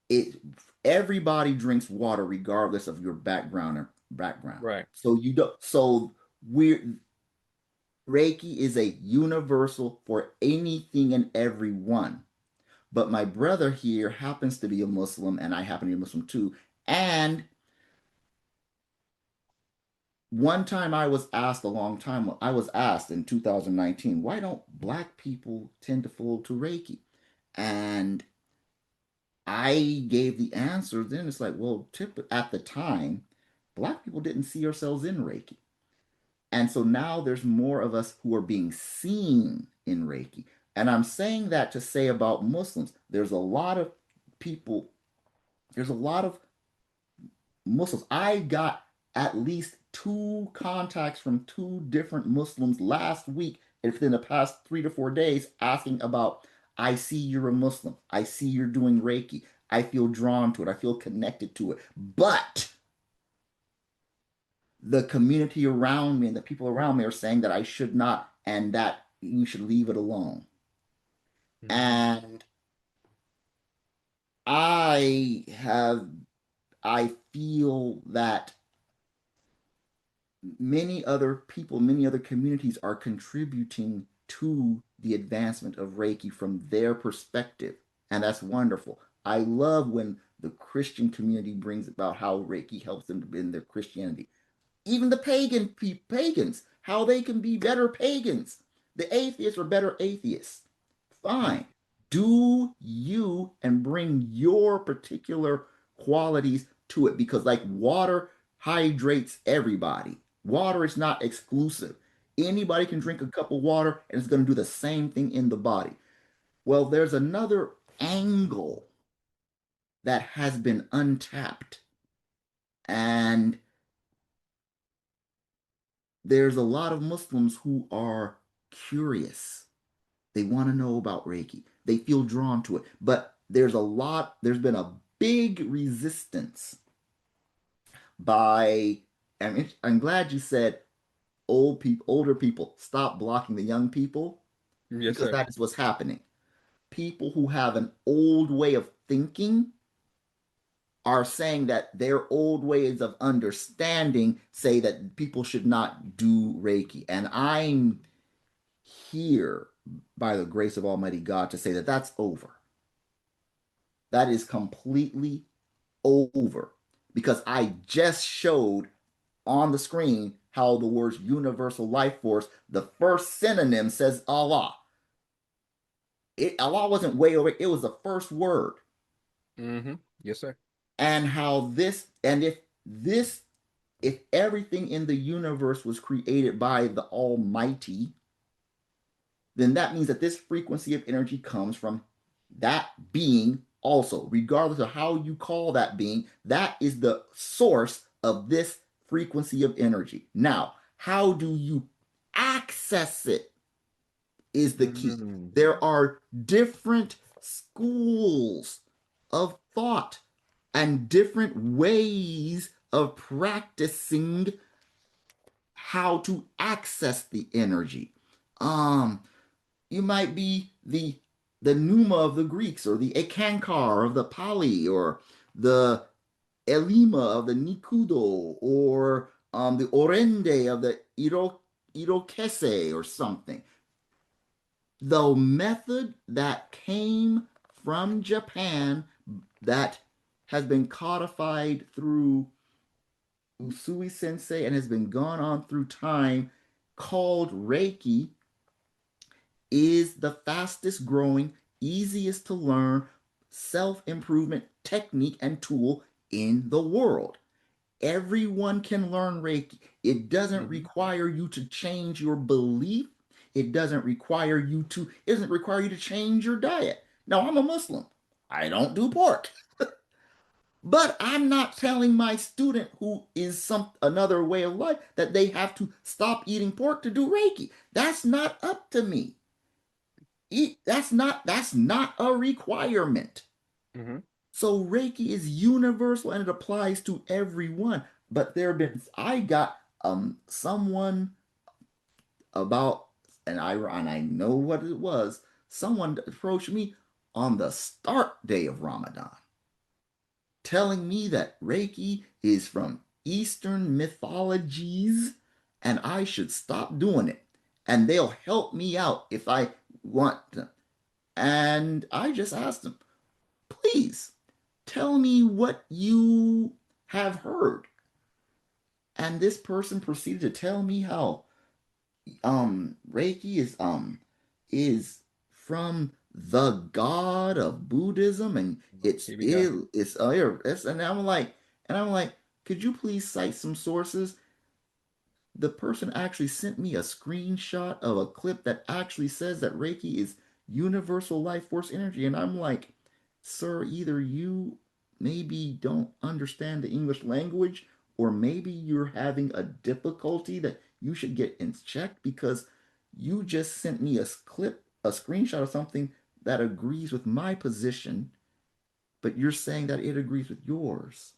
it Everybody drinks water regardless of your background. Right. So you don't so we're Reiki is a universal for anything and everyone. But my brother here happens to be a Muslim and I happen to be a Muslim too. And one time I was asked in 2019, why don't black people tend to fall to Reiki? And I gave the answer. Then it's like, well, at the time, black people didn't see ourselves in Reiki. And so now there's more of us who are being seen in Reiki. And I'm saying that to say about Muslims, people, there's a lot of Muslims. I got at least 2 contacts from 2 different Muslims last week, within the past 3 to 4 days, asking about, I see you're a Muslim. I see you're doing Reiki. I feel drawn to it. I feel connected to it. But the community around me and the people around me are saying that I should not and that you should leave it alone. Mhm. And I have, I feel that many other communities are contributing to the advancement of Reiki from their perspective. And that's wonderful. I love when the Christian community brings about how Reiki helps them in their Christianity. Even the pagans, how they can be better pagans. The atheists are better atheists. Mhm. Fine. Do you and bring your particular qualities to it, because like water hydrates everybody. Water is not exclusive. Anybody can drink a cup of water and it's going to do the same thing in the body. Well, there's another angle that has been untapped. And there's a lot of Muslims who are curious. They want to know about Reiki. They feel drawn to it. But there's been a big resistance by, I'm glad you said older people stop blocking the young people Yes, because sir. that is what's happening. People who have an old way of thinking are saying that their old ways of understanding say that people should not do Reiki. And I'm here by the grace of Almighty God to say that that's over. That is completely over because I just showed on the screen how the words universal life force, the first synonym says Allah. Allah wasn't way over, it was the first word. Mm-hmm. Yes, sir. And how this, and if everything in the universe was created by the Almighty, then that means that this frequency of energy comes from that being also, regardless of how you call that being, that is the source of this frequency of energy. Now, how do you access it is the key. Mm-hmm. There are different schools of thought and different ways of practicing how to access the energy. Um, you might be the Numa of the Greeks, or the Ekankar of the Pali, or the Elima of the Nikudo, or the Orende of the Irokese, or something. The method that came from Japan that has been codified through Usui Sensei and has been gone on through time, called Reiki, is the fastest growing, easiest to learn self improvement technique and tool in the world. Everyone can learn Reiki. It doesn't Mm-hmm. require you to change your belief. It doesn't require you to change your diet. Now, I'm a Muslim. I don't do pork. But I'm not telling my student who is some another way of life that they have to stop eating pork to do Reiki. That's not up to me. That's not a requirement. Mm-hmm. So Reiki is universal and it applies to everyone. But there have been I got someone about and I know what it was. Someone approached me on the start day of Ramadan, telling me that Reiki is from Eastern mythologies and I should stop doing it. And they'll help me out if I want to. And I just asked them, please tell me what you have heard. And this person proceeded to tell me how Reiki is from the god of Buddhism and Here we go. and I'm like, could you please cite some sources? The person actually sent me a screenshot of a clip that actually says that Reiki is universal life force energy. And I'm like, sir, either you maybe don't understand the English language, or maybe you're having a difficulty that you should get in check because you just sent me a screenshot of something that agrees with my position, but you're saying that it agrees with yours.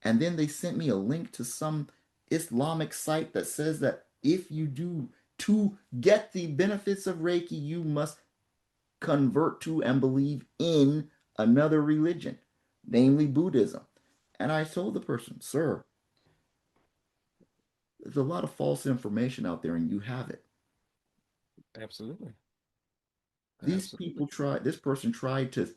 And then they sent me a link to some Islamic site that says that if you do to get the benefits of Reiki, you must convert to and believe in another religion, namely Buddhism. And I told the person, sir, there's a lot of false information out there and you have it. Absolutely. Absolutely. This person tried to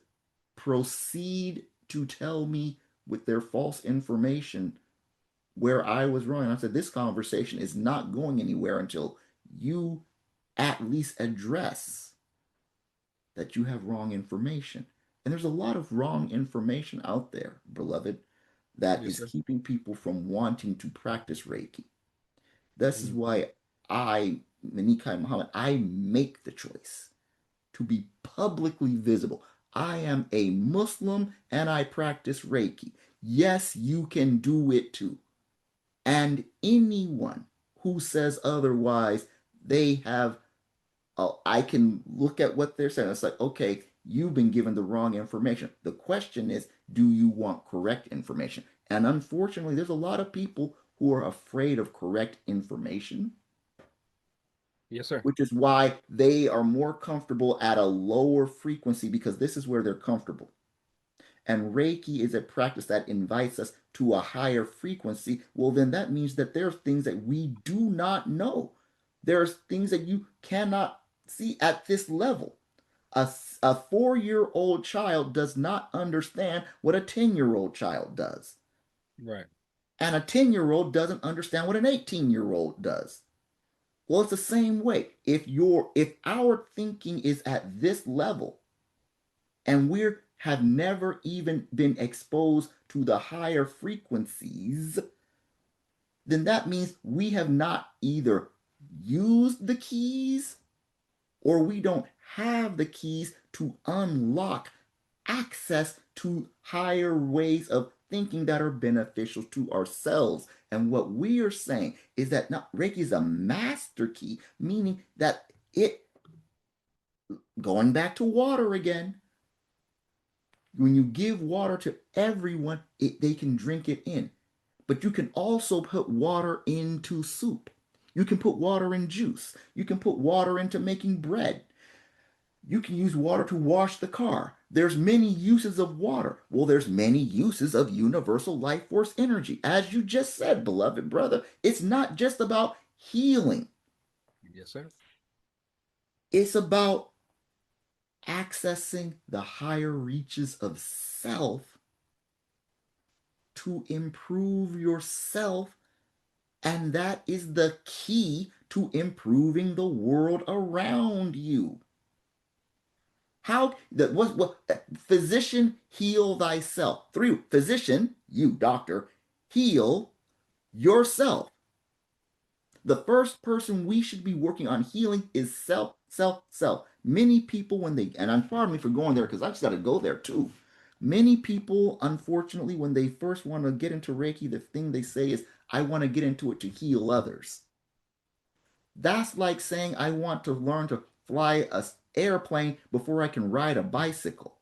proceed to tell me with their false information where I was wrong. And I said, this conversation is not going anywhere until you at least address that you have wrong information. And there's a lot of wrong information out there, beloved, that Yes, is sir. keeping people from wanting to practice Reiki. This is Mm-hmm. why Muniqui Muhammad, I make the choice to be publicly visible. I am a Muslim and I practice Reiki. Yes, you can do it too. And anyone who says otherwise, they have, I can look at what they're saying. It's like, okay, you've been given the wrong information. The question is, do you want correct information? And unfortunately, there's a lot of people who are afraid of correct information, Yes, sir. which is why they are more comfortable at a lower frequency because this is where they're comfortable. And Reiki is a practice that invites us to a higher frequency. Well, then that means that there are things that we do not know. There's things that you cannot see at this level. A 4-year-old child does not understand what a 10-year-old child does. Right. And a 10-year-old doesn't understand what an 18-year-old does. Well, it's the same way. If our thinking is at this level and we have never even been exposed to the higher frequencies, then that means we have not either used the keys or we don't have the keys to unlock access to higher ways of thinking that are beneficial to ourselves. And what we are saying is that not Reiki is a master key, meaning that it, going back to water again, when you give water to everyone, they can drink it in. But you can also put water into soup. You can put water in juice. You can put water into making bread. You can use water to wash the car. There's many uses of water. Well, there's many uses of universal life force energy. As you just said, beloved brother, it's not just about healing. Yes, sir. It's about accessing the higher reaches of self to improve yourself. And that is the key to improving the world around you. How that what physician heal thyself. 3, physician, you doctor, heal yourself. The first person we should be working on healing is self, self, self. Many people when they, and I'm pardon me for going there because I just got to go there too. Many people, unfortunately, when they first want to get into Reiki, the thing they say is, I want to get into it to heal others. That's like saying I want to learn to fly a airplane before I can ride a bicycle.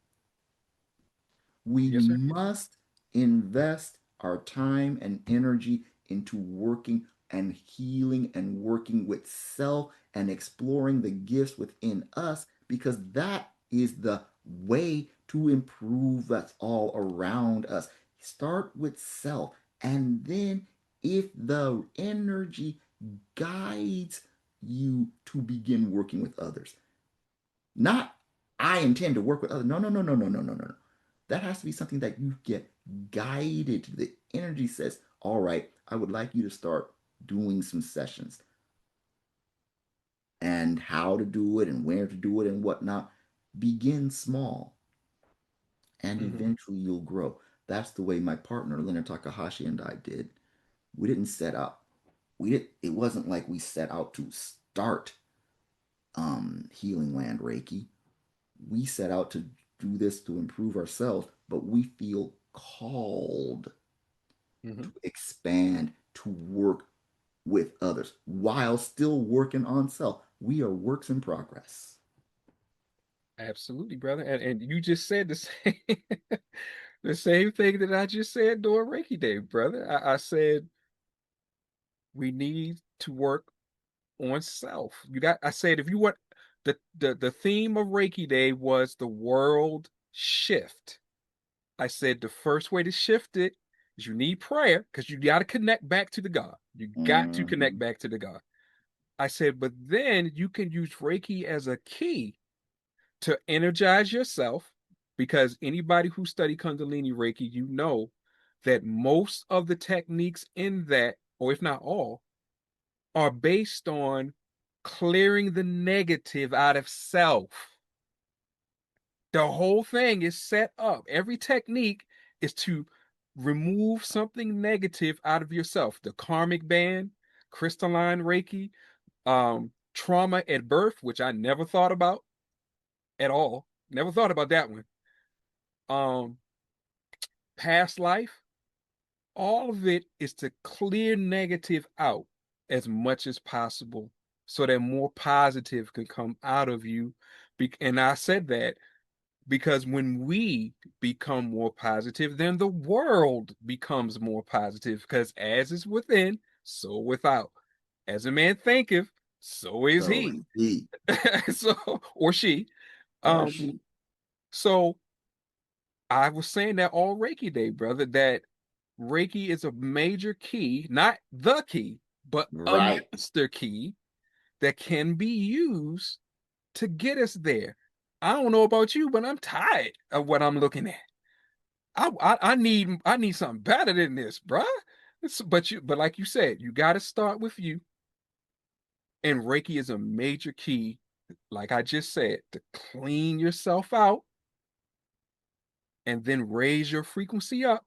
We Yes, sir. must invest our time and energy into working and healing and working with self and exploring the gifts within us because that is the way to improve us all around us. Start with self, and then if the energy guides you to begin working with others, not I intend to work with others. No, no, no, no, no, no, no, no. That has to be something that you get guided to. The energy says, all right, I would like you to start doing some sessions and how to do it and where to do it and whatnot. Begin small and Mm-hmm. eventually you'll grow. That's the way my partner, Leonard Takahashi, and I did. We didn't set out. It wasn't like we set out to start Healing Land Reiki. We set out to do this to improve ourselves, but we feel called Mm-hmm. to expand, to work with others while still working on self. We are works in progress. Absolutely, brother. And you just said the same the same thing that I just said during Reiki Day, brother. I said we need to work on self. I said if you want the theme of Reiki Day was the world shift. I said the first way to shift it is you need prayer because you got to connect back to the God. You got to connect Mhm. back to the God. I said, but then you can use Reiki as a key to energize yourself because anybody who study Kundalini Reiki, you know that most of the techniques in that, or if not all, are based on clearing the negative out of self. The whole thing is set up. Every technique is to remove something negative out of yourself. The karmic band, crystalline Reiki, trauma at birth, which I never thought about at all. Never thought about that one. Um, Past life, all of it is to clear negative out. as much as possible so that more positive can come out of you. And I said that because when we become more positive, then the world becomes more positive. Because as is within, so without. As a man thinketh, so is So he. is he So or she. or Um, she. so I was saying that all Reiki Day, brother, that Reiki is a major key, not the key, but a Right. master key that can be used to get us there. I don't know about you, but I'm tired of what I'm looking at. I need something better than this, bruh. But like you said, you got to start with you, and Reiki is a major key, like I just said, to clean yourself out and then raise your frequency up.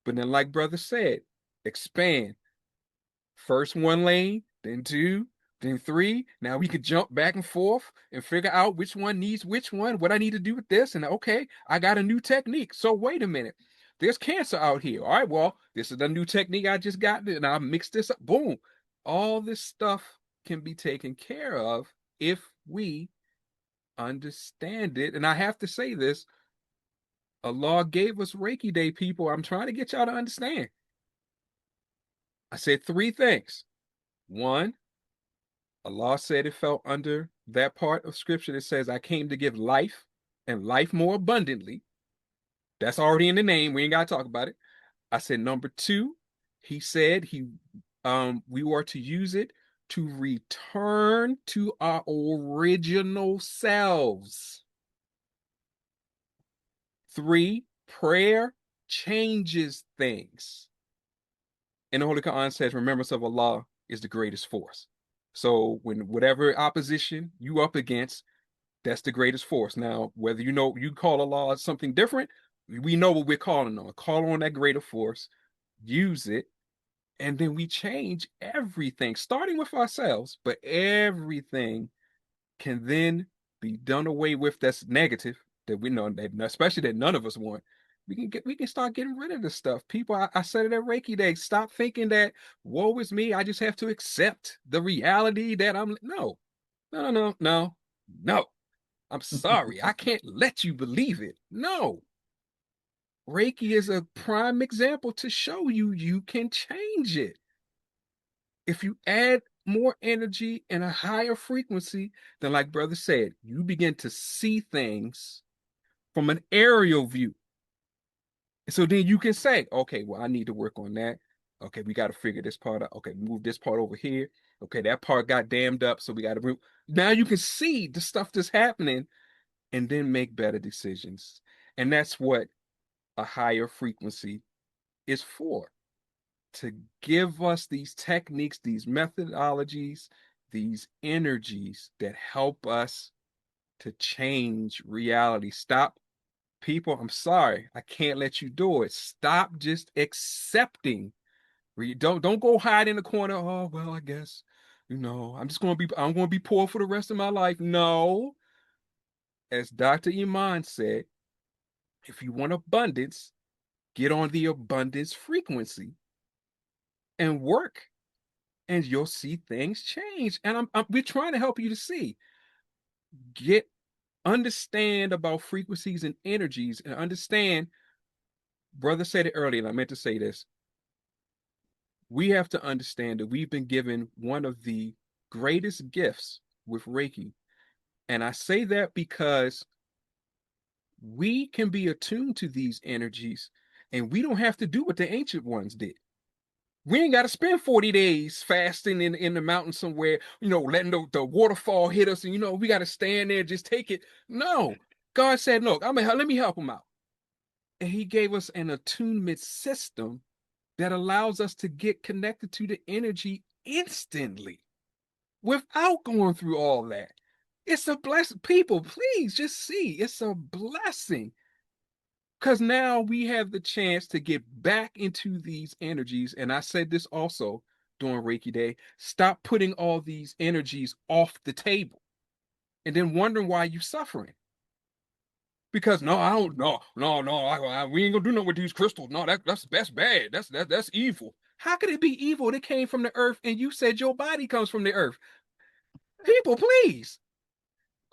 But then, like brother said, expand. First one lane, then two, then three. Now we could jump back and forth and figure out which one needs which one, what I need to do with this. And okay, I got a new technique. So wait a minute. There's cancer out here. All right, well, this is the new technique I just got, and I mix this up. Boom. All this stuff can be taken care of if we understand it. And I have to say this, Allah gave us Reiki Day, people. I'm trying to get y'all to understand. I said three things. One, Allah said it fell under that part of scripture that says, I came to give life and life more abundantly. That's already in the name. We ain't got to talk about it. I said, number two, he said we were to use it to return to our original selves. Three, prayer changes things. And the Holy Quran says, remembrance of Allah is the greatest force. So when whatever opposition you up against, that's the greatest force. Now, whether you know you call Allah something different, we know what we're calling on. Call on that greater force, use it, and then we change everything, starting with ourselves, but everything can then be done away with that's negative that we know that especially that none of us want. We can start getting rid of this stuff. People, I said it at Reiki Day. Stop thinking that woe is me. I just have to accept the reality that I'm no, no, no, no, no, no. I'm sorry. I can't let you believe it. No. Reiki is a prime example to show you you can change it. If you add more energy and a higher frequency, then, like brother said, you begin to see things from an aerial view. So then you can say, okay, well, I need to work on that. Okay, we got to figure this part out. Okay, move this part over here. Okay, that part got dammed up, so we got to move. Now you can see the stuff that's happening and then make better decisions. And that's what a higher frequency is for, to give us these techniques, these methodologies, these energies that help us to change reality. Stop, people. I'm sorry, I can't let you do it. Stop just accepting. Don't go hide in the corner. Oh well, I guess I'm gonna be poor for the rest of my life. No, as Dr. Iman said, if you want abundance, get on the abundance frequency and work, and you'll see things change. And we're trying to help you to see, get, understand about frequencies and energies, and understand. Brother said it earlier, and I meant to say this. We have to understand that we've been given one of the greatest gifts with Reiki. And I say that because we can be attuned to these energies, and we don't have to do what the ancient ones did. We ain't got to spend 40 days fasting in the mountain somewhere, letting the waterfall hit us, and we got to stand there and just take it. No. God said, look, let me help him out. And he gave us an attunement system that allows us to get connected to the energy instantly without going through all that. It's a blessing. People, please just see, it's a blessing. Because now we have the chance to get back into these energies. And I said this also during Reiki Day, stop putting all these energies off the table and then wondering why you're suffering. Because no, I don't, no, we ain't gonna do nothing with these crystals. No, that's bad. That's evil. How could it be evil that came from the earth and you said your body comes from the earth? People, please.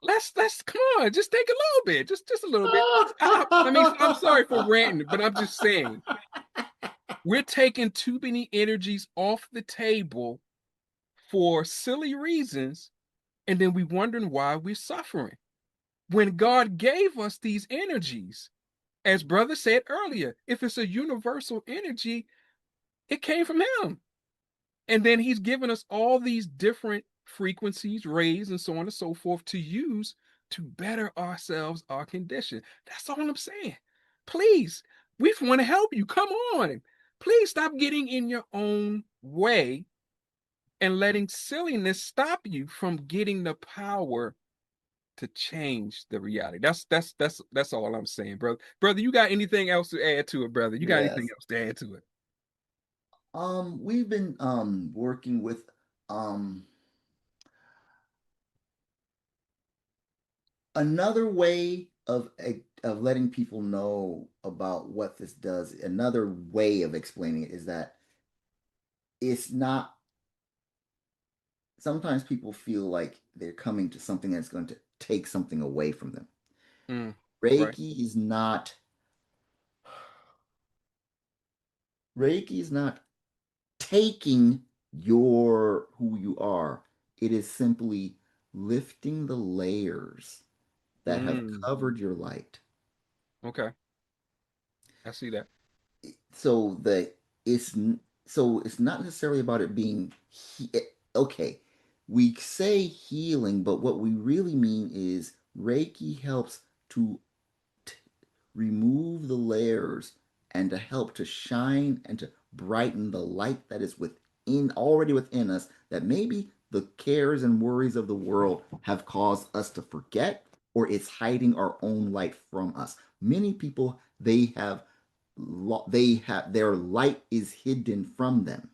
Let's come on, just think a little bit. Just a little bit. I mean, I'm sorry for ranting, but I'm just saying we're taking too many energies off the table for silly reasons, and then we wondering why we're suffering. When God gave us these energies, as brother said earlier, if it's a universal energy, it came from him. And then he's given us all these different frequencies, rays, and so on and so forth to use to better ourselves, our condition. That's all I'm saying. Please, we want to help you. Come on. Please stop getting in your own way and letting silliness stop you from getting the power to change the reality. That's all I'm saying, brother. Brother, you got anything else to add to it, brother? You got anything Yes. else to add to it? We've been working with um another way of letting people know about what this does. Another way of explaining it is that it's not, sometimes people feel like they're coming to something that's going to take something away from them. Mm, right. Reiki is not taking your who you are. It is simply lifting the layers that have Mm, covered your light. okay. I see that. So the it's so it's not necessarily about it being okay. We say healing, but what we really mean is Reiki helps to t- remove the layers and to help to shine and to brighten the light that is within, already within us, that maybe the cares and worries of the world have caused us to forget, or it's hiding our own light from us. Many people, they have their light is hidden from them.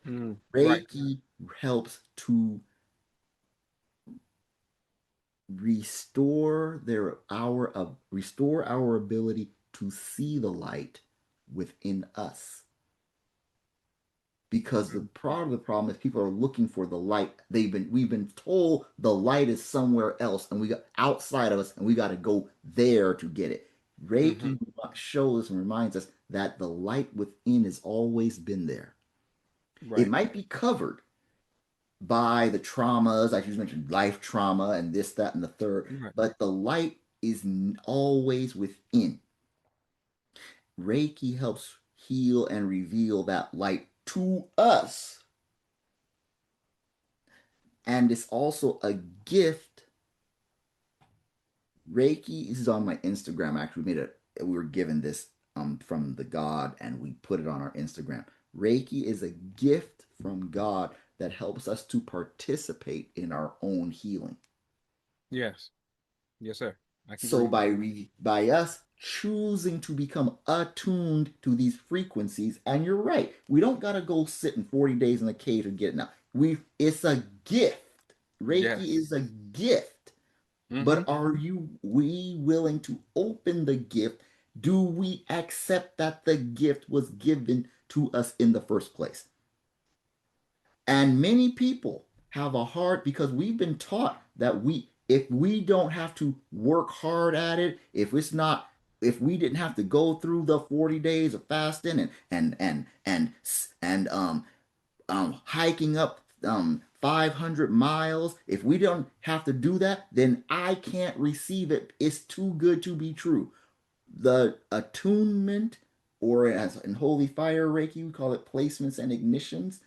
Mm, right. Reiki helps to restore our ability to see the light within us, because the Mm, part of the problem is people are looking for the light. We've been told the light is somewhere else, and we got outside of us, and we got to go there to get it. mm-hmm. Reiki shows and reminds us that the light within has always been there. It Right. might be covered by the traumas, like you mentioned, life trauma and this, that, and the third, Right. but the light is always within. Reiki helps heal and reveal that light to us. And it's also a gift. Reiki is on my Instagram. Actually, we were given this from the God, and we put it on our Instagram. Reiki is a gift from God that helps us to participate in our own healing. Yes. Yes, sir. I can So agree. by us choosing to become attuned to these frequencies, and you're right, we don't gotta go sit in 40 days in a cave to get it now. It's a gift. Reiki Yes. is a gift. Mm-hmm. But are we willing to open the gift? Do we accept that the gift was given to us in the first place? And many people have a hard, because we've been taught that if we don't have to work hard at it, if we didn't have to go through the 40 days of fasting and hiking up 500 miles, if we don't have to do that, then I can't receive it. It's too good to be true. The attunement, or as in Holy Fire Reiki, we call it placements and ignitions,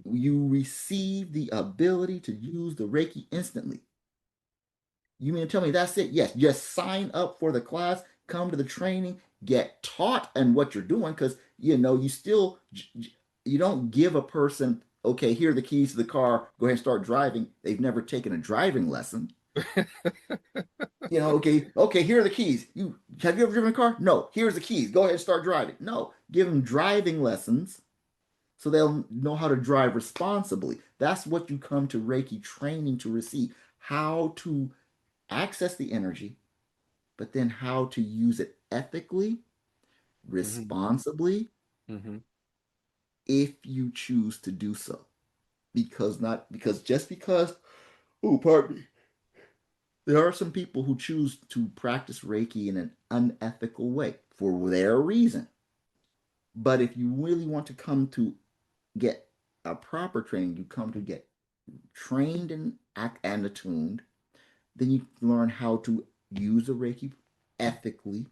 you receive the ability to use the Reiki instantly. You mean to tell me that's it? Yes, just sign up for the class, come to the training, get taught and what you're doing, because you don't give a person, okay, here are the keys to the car, go ahead and start driving. They've never taken a driving lesson. Okay, here are the keys. You ever driven a car? No, here's the keys. Go ahead and start driving. No, give them driving lessons so they'll know how to drive responsibly. That's what you come to Reiki training to receive: how to access the energy, but then how to use it ethically, Mm-hmm. responsibly, Mm-hmm. if you choose to do so. Because oh, pardon me, there are some people who choose to practice Reiki in an unethical way for their reason. But if you really want to come to get a proper training, you come to get trained and act and attuned, then you learn how to use a Reiki ethically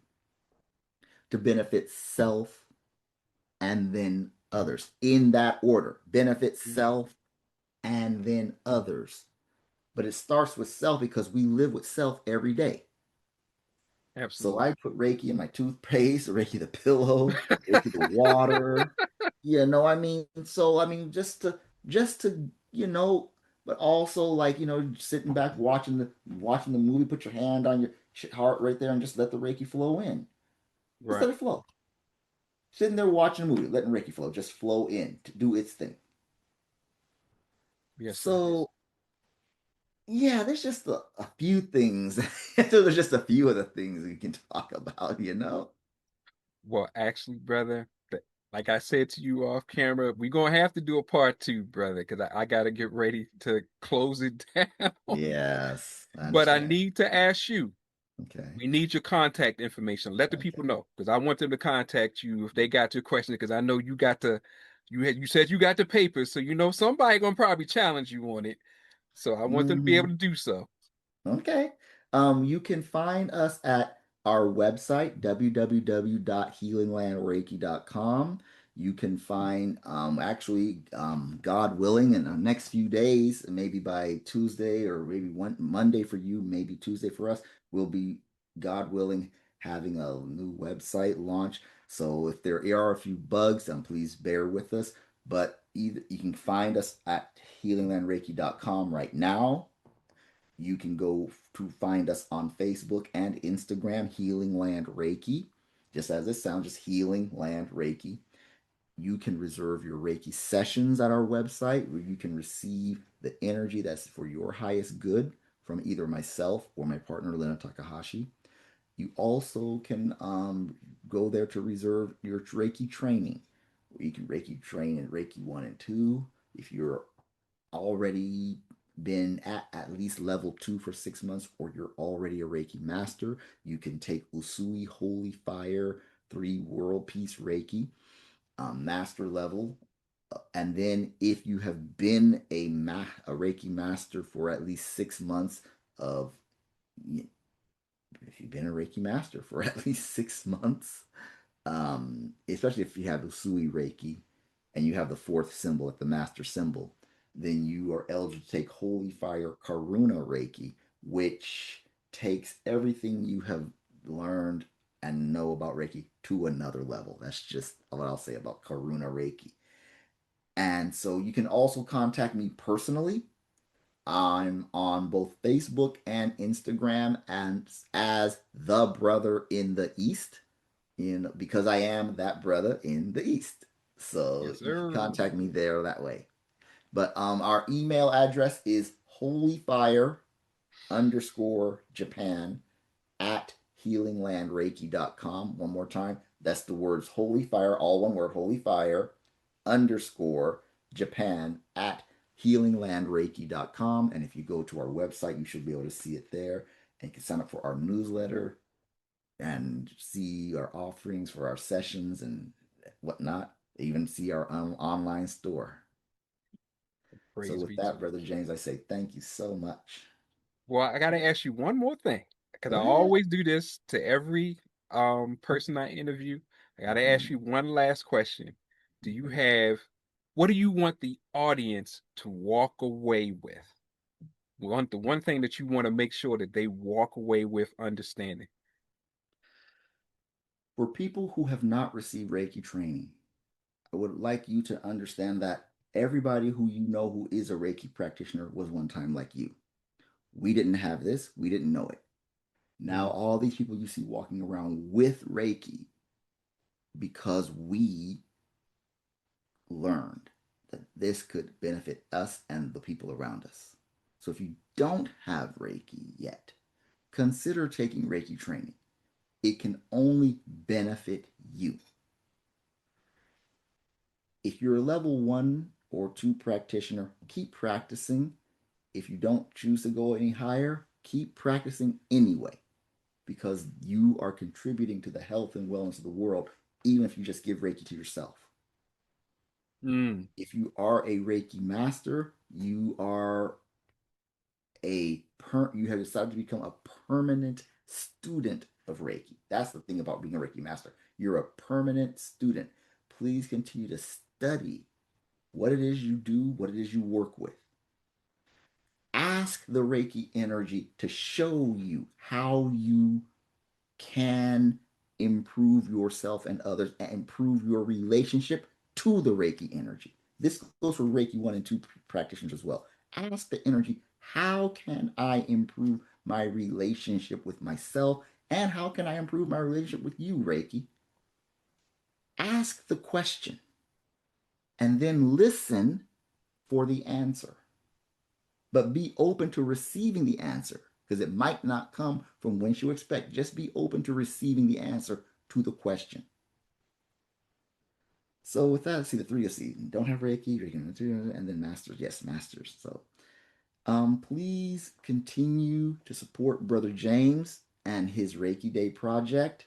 to benefit self and then others. In that order, benefit Mm. self and then others. But it starts with self because we live with self every day. So Absolutely. I put Reiki in my toothpaste, Reiki the pillow, Reiki the water. I mean, just to, but also like, sitting back watching the movie, put your hand on your heart right there and just let the Reiki flow in. Just Right. let it flow. Sitting there watching a movie, letting Reiki flow, just flow in to do its thing. Yes, sir. So yeah, there's just a few things. There's just a few of the things we can talk about. Well, actually, brother, like I said to you off camera, we're gonna have to do a part two, brother, because I gotta get ready to close it down. Yes, I But I understand. need to ask you, Okay. we need your contact information. Let the Okay. people know, because I want them to contact you if they got your question, because I know you got the you said you got the papers, so you know somebody gonna probably challenge you on it. So I want them to be able Hmm. to do so. Okay. You can find us at our website, www.healinglandreiki.com. You can find, actually, God willing, in the next few days, maybe by Tuesday or maybe one Monday for you, maybe Tuesday for us, we'll be, God willing, having a new website launch. So if there are a few bugs, please bear with us. But either you can find us at healinglandreiki.com right now. You can go to find us on Facebook and Instagram, Healing Land Reiki. Just as it sounds, just Healing Land Reiki. You can reserve your Reiki sessions at our website where you can receive the energy that's for your highest good from either myself or my partner, Lena Takahashi. You also can go there to reserve your Reiki training. You can Reiki train in Reiki 1 and 2. If you're already been at least level 2 for 6 months, or you're already a Reiki master, you can take Usui Holy Fire 3 World Peace Reiki master level. And then if you have been a Reiki master for at least 6 months of if you've been a Reiki master for at least 6 months, especially if you have Usui Reiki and you have the fourth symbol at the master symbol, then you are eligible to take Holy Fire Karuna Reiki, which takes everything you have learned and know about Reiki to another level. That's just what I'll say about Karuna Reiki. And so you can also contact me personally. I'm on both Facebook and Instagram and as the brother in the East because I am that brother in the East. So Yes, you can sir. contact me there that way. But our email address is holyfire_Japan at healinglandreiki.com. One more time. That's the words holy fire, all one word, holy fire underscore Japan at healinglandreiki.com. And if you go to our website, you should be able to see it there. And you can sign up for our newsletter and see our offerings for our sessions and whatnot. Even see our online store. So Praise with be to that, the Brother Lord. James, I say thank you so much. Well, I gotta ask you one more thing, because Go I ahead. always do this to every person I interview. I gotta ask Mhm. you one last question. Do you have what do you want the audience to walk away with? The one thing that you want to make sure that they walk away with understanding. For people who have not received Reiki training, I would like you to understand that everybody who you know who is a Reiki practitioner was one time like you. We didn't have this, we didn't know it. Now, Mm, all these people you see walking around with Reiki because we learned that this could benefit us and the people around us. So, if you don't have Reiki yet, consider taking Reiki training. It can only benefit you. If you're a level 1 or 2 practitioner, keep practicing. If you don't choose to go any higher, keep practicing anyway, because you are contributing to the health and wellness of the world, even if you just give Reiki to yourself. Mm. If you are a Reiki master, you have decided to become a permanent student of Reiki. That's the thing about being a Reiki master. You're a permanent student. Please continue to study what it is you do, what it is you work with. Ask the Reiki energy to show you how you can improve yourself and others and improve your relationship to the Reiki energy. This goes for Reiki 1 and 2 practitioners as well. Ask the energy, how can I improve my relationship with myself? And how can I improve my relationship with you, Reiki? Ask the question and then listen for the answer. But be open to receiving the answer, because it might not come from whence you expect. Just be open to receiving the answer to the question. So with that, see the three of C. Don't have Reiki, and then masters. Yes, masters. So please continue to support Brother James and his Reiki Day project,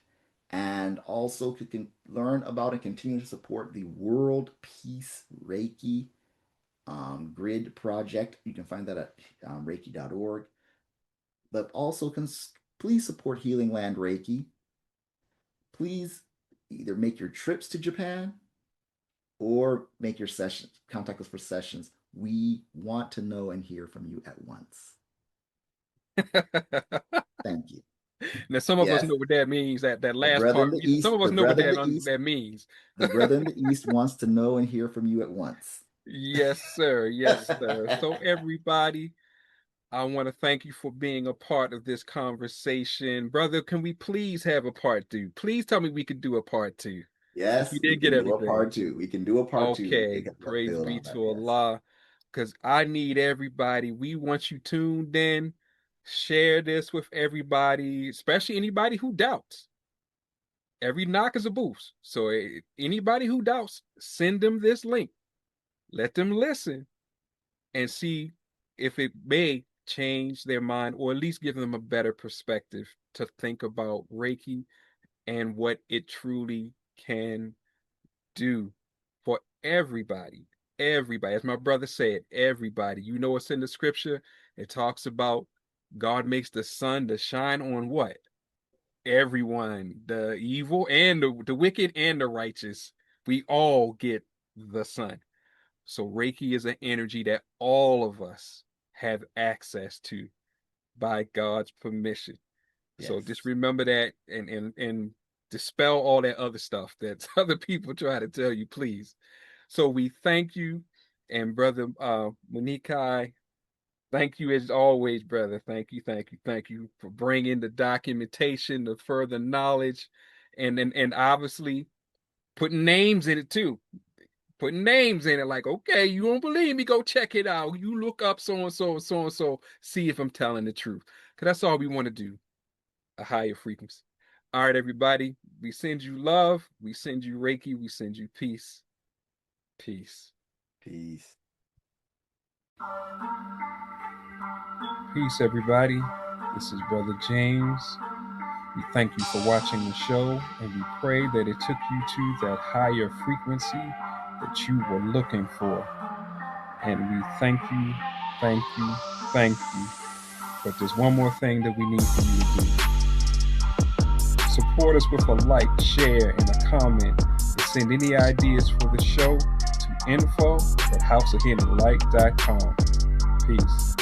and also can learn about and continue to support the World Peace Reiki grid project. You can find that at reiki.org. But also, please support Healing Land Reiki. Please either make your trips to Japan or make your sessions, contact us for sessions. We want to know and hear from you at once. Thank you. Now, some of us Yes, know what that means. That the last brother in part. the Some east, of us the know what brother in that the east, that means. the brother in the east wants to know and hear from you at once. Yes, sir. Yes, sir. So everybody, I want to thank you for being a part of this conversation. Brother, can we please have a part two? Please tell me we could do a part two if we Yes, we didn't get can do a everything. part two. We can do a part two. We Okay, can praise build be on that. to Yes. Allah. Because I need everybody. We want you tuned in. Share this with everybody, especially anybody who doubts. Every knock is a boost. So anybody who doubts, send them this link. Let them listen and see if it may change their mind or at least give them a better perspective to think about Reiki and what it truly can do for everybody. Everybody. As my brother said, everybody. You know what's in the scripture? It talks about God makes the sun to shine on what? Everyone, the evil and the wicked and the righteous. We all get the sun. So Reiki is an energy that all of us have access to by God's permission. So just Yes. remember that and dispel all that other stuff that other people try to tell you, please. So we thank you, and brother Muniqui, thank you as always, brother. Thank you, thank you, thank you for bringing the documentation, the further knowledge, and obviously putting names in it too. Putting names in it, like, okay, you don't believe me, go check it out. You look up so and so and so and so, see if I'm telling the truth. Because that's all we want to do, a higher frequency. All right, everybody, we send you love, we send you Reiki, we send you peace. Peace. Peace. Peace, everybody. This is Brother James. We thank you for watching the show, and we pray that it took you to that higher frequency that you were looking for. And we thank you, thank you, thank you. But there's one more thing that we need for you to do. Support us with a like, share, and a comment. And send any ideas for the show to info@houseofhealinglight.com. Peace.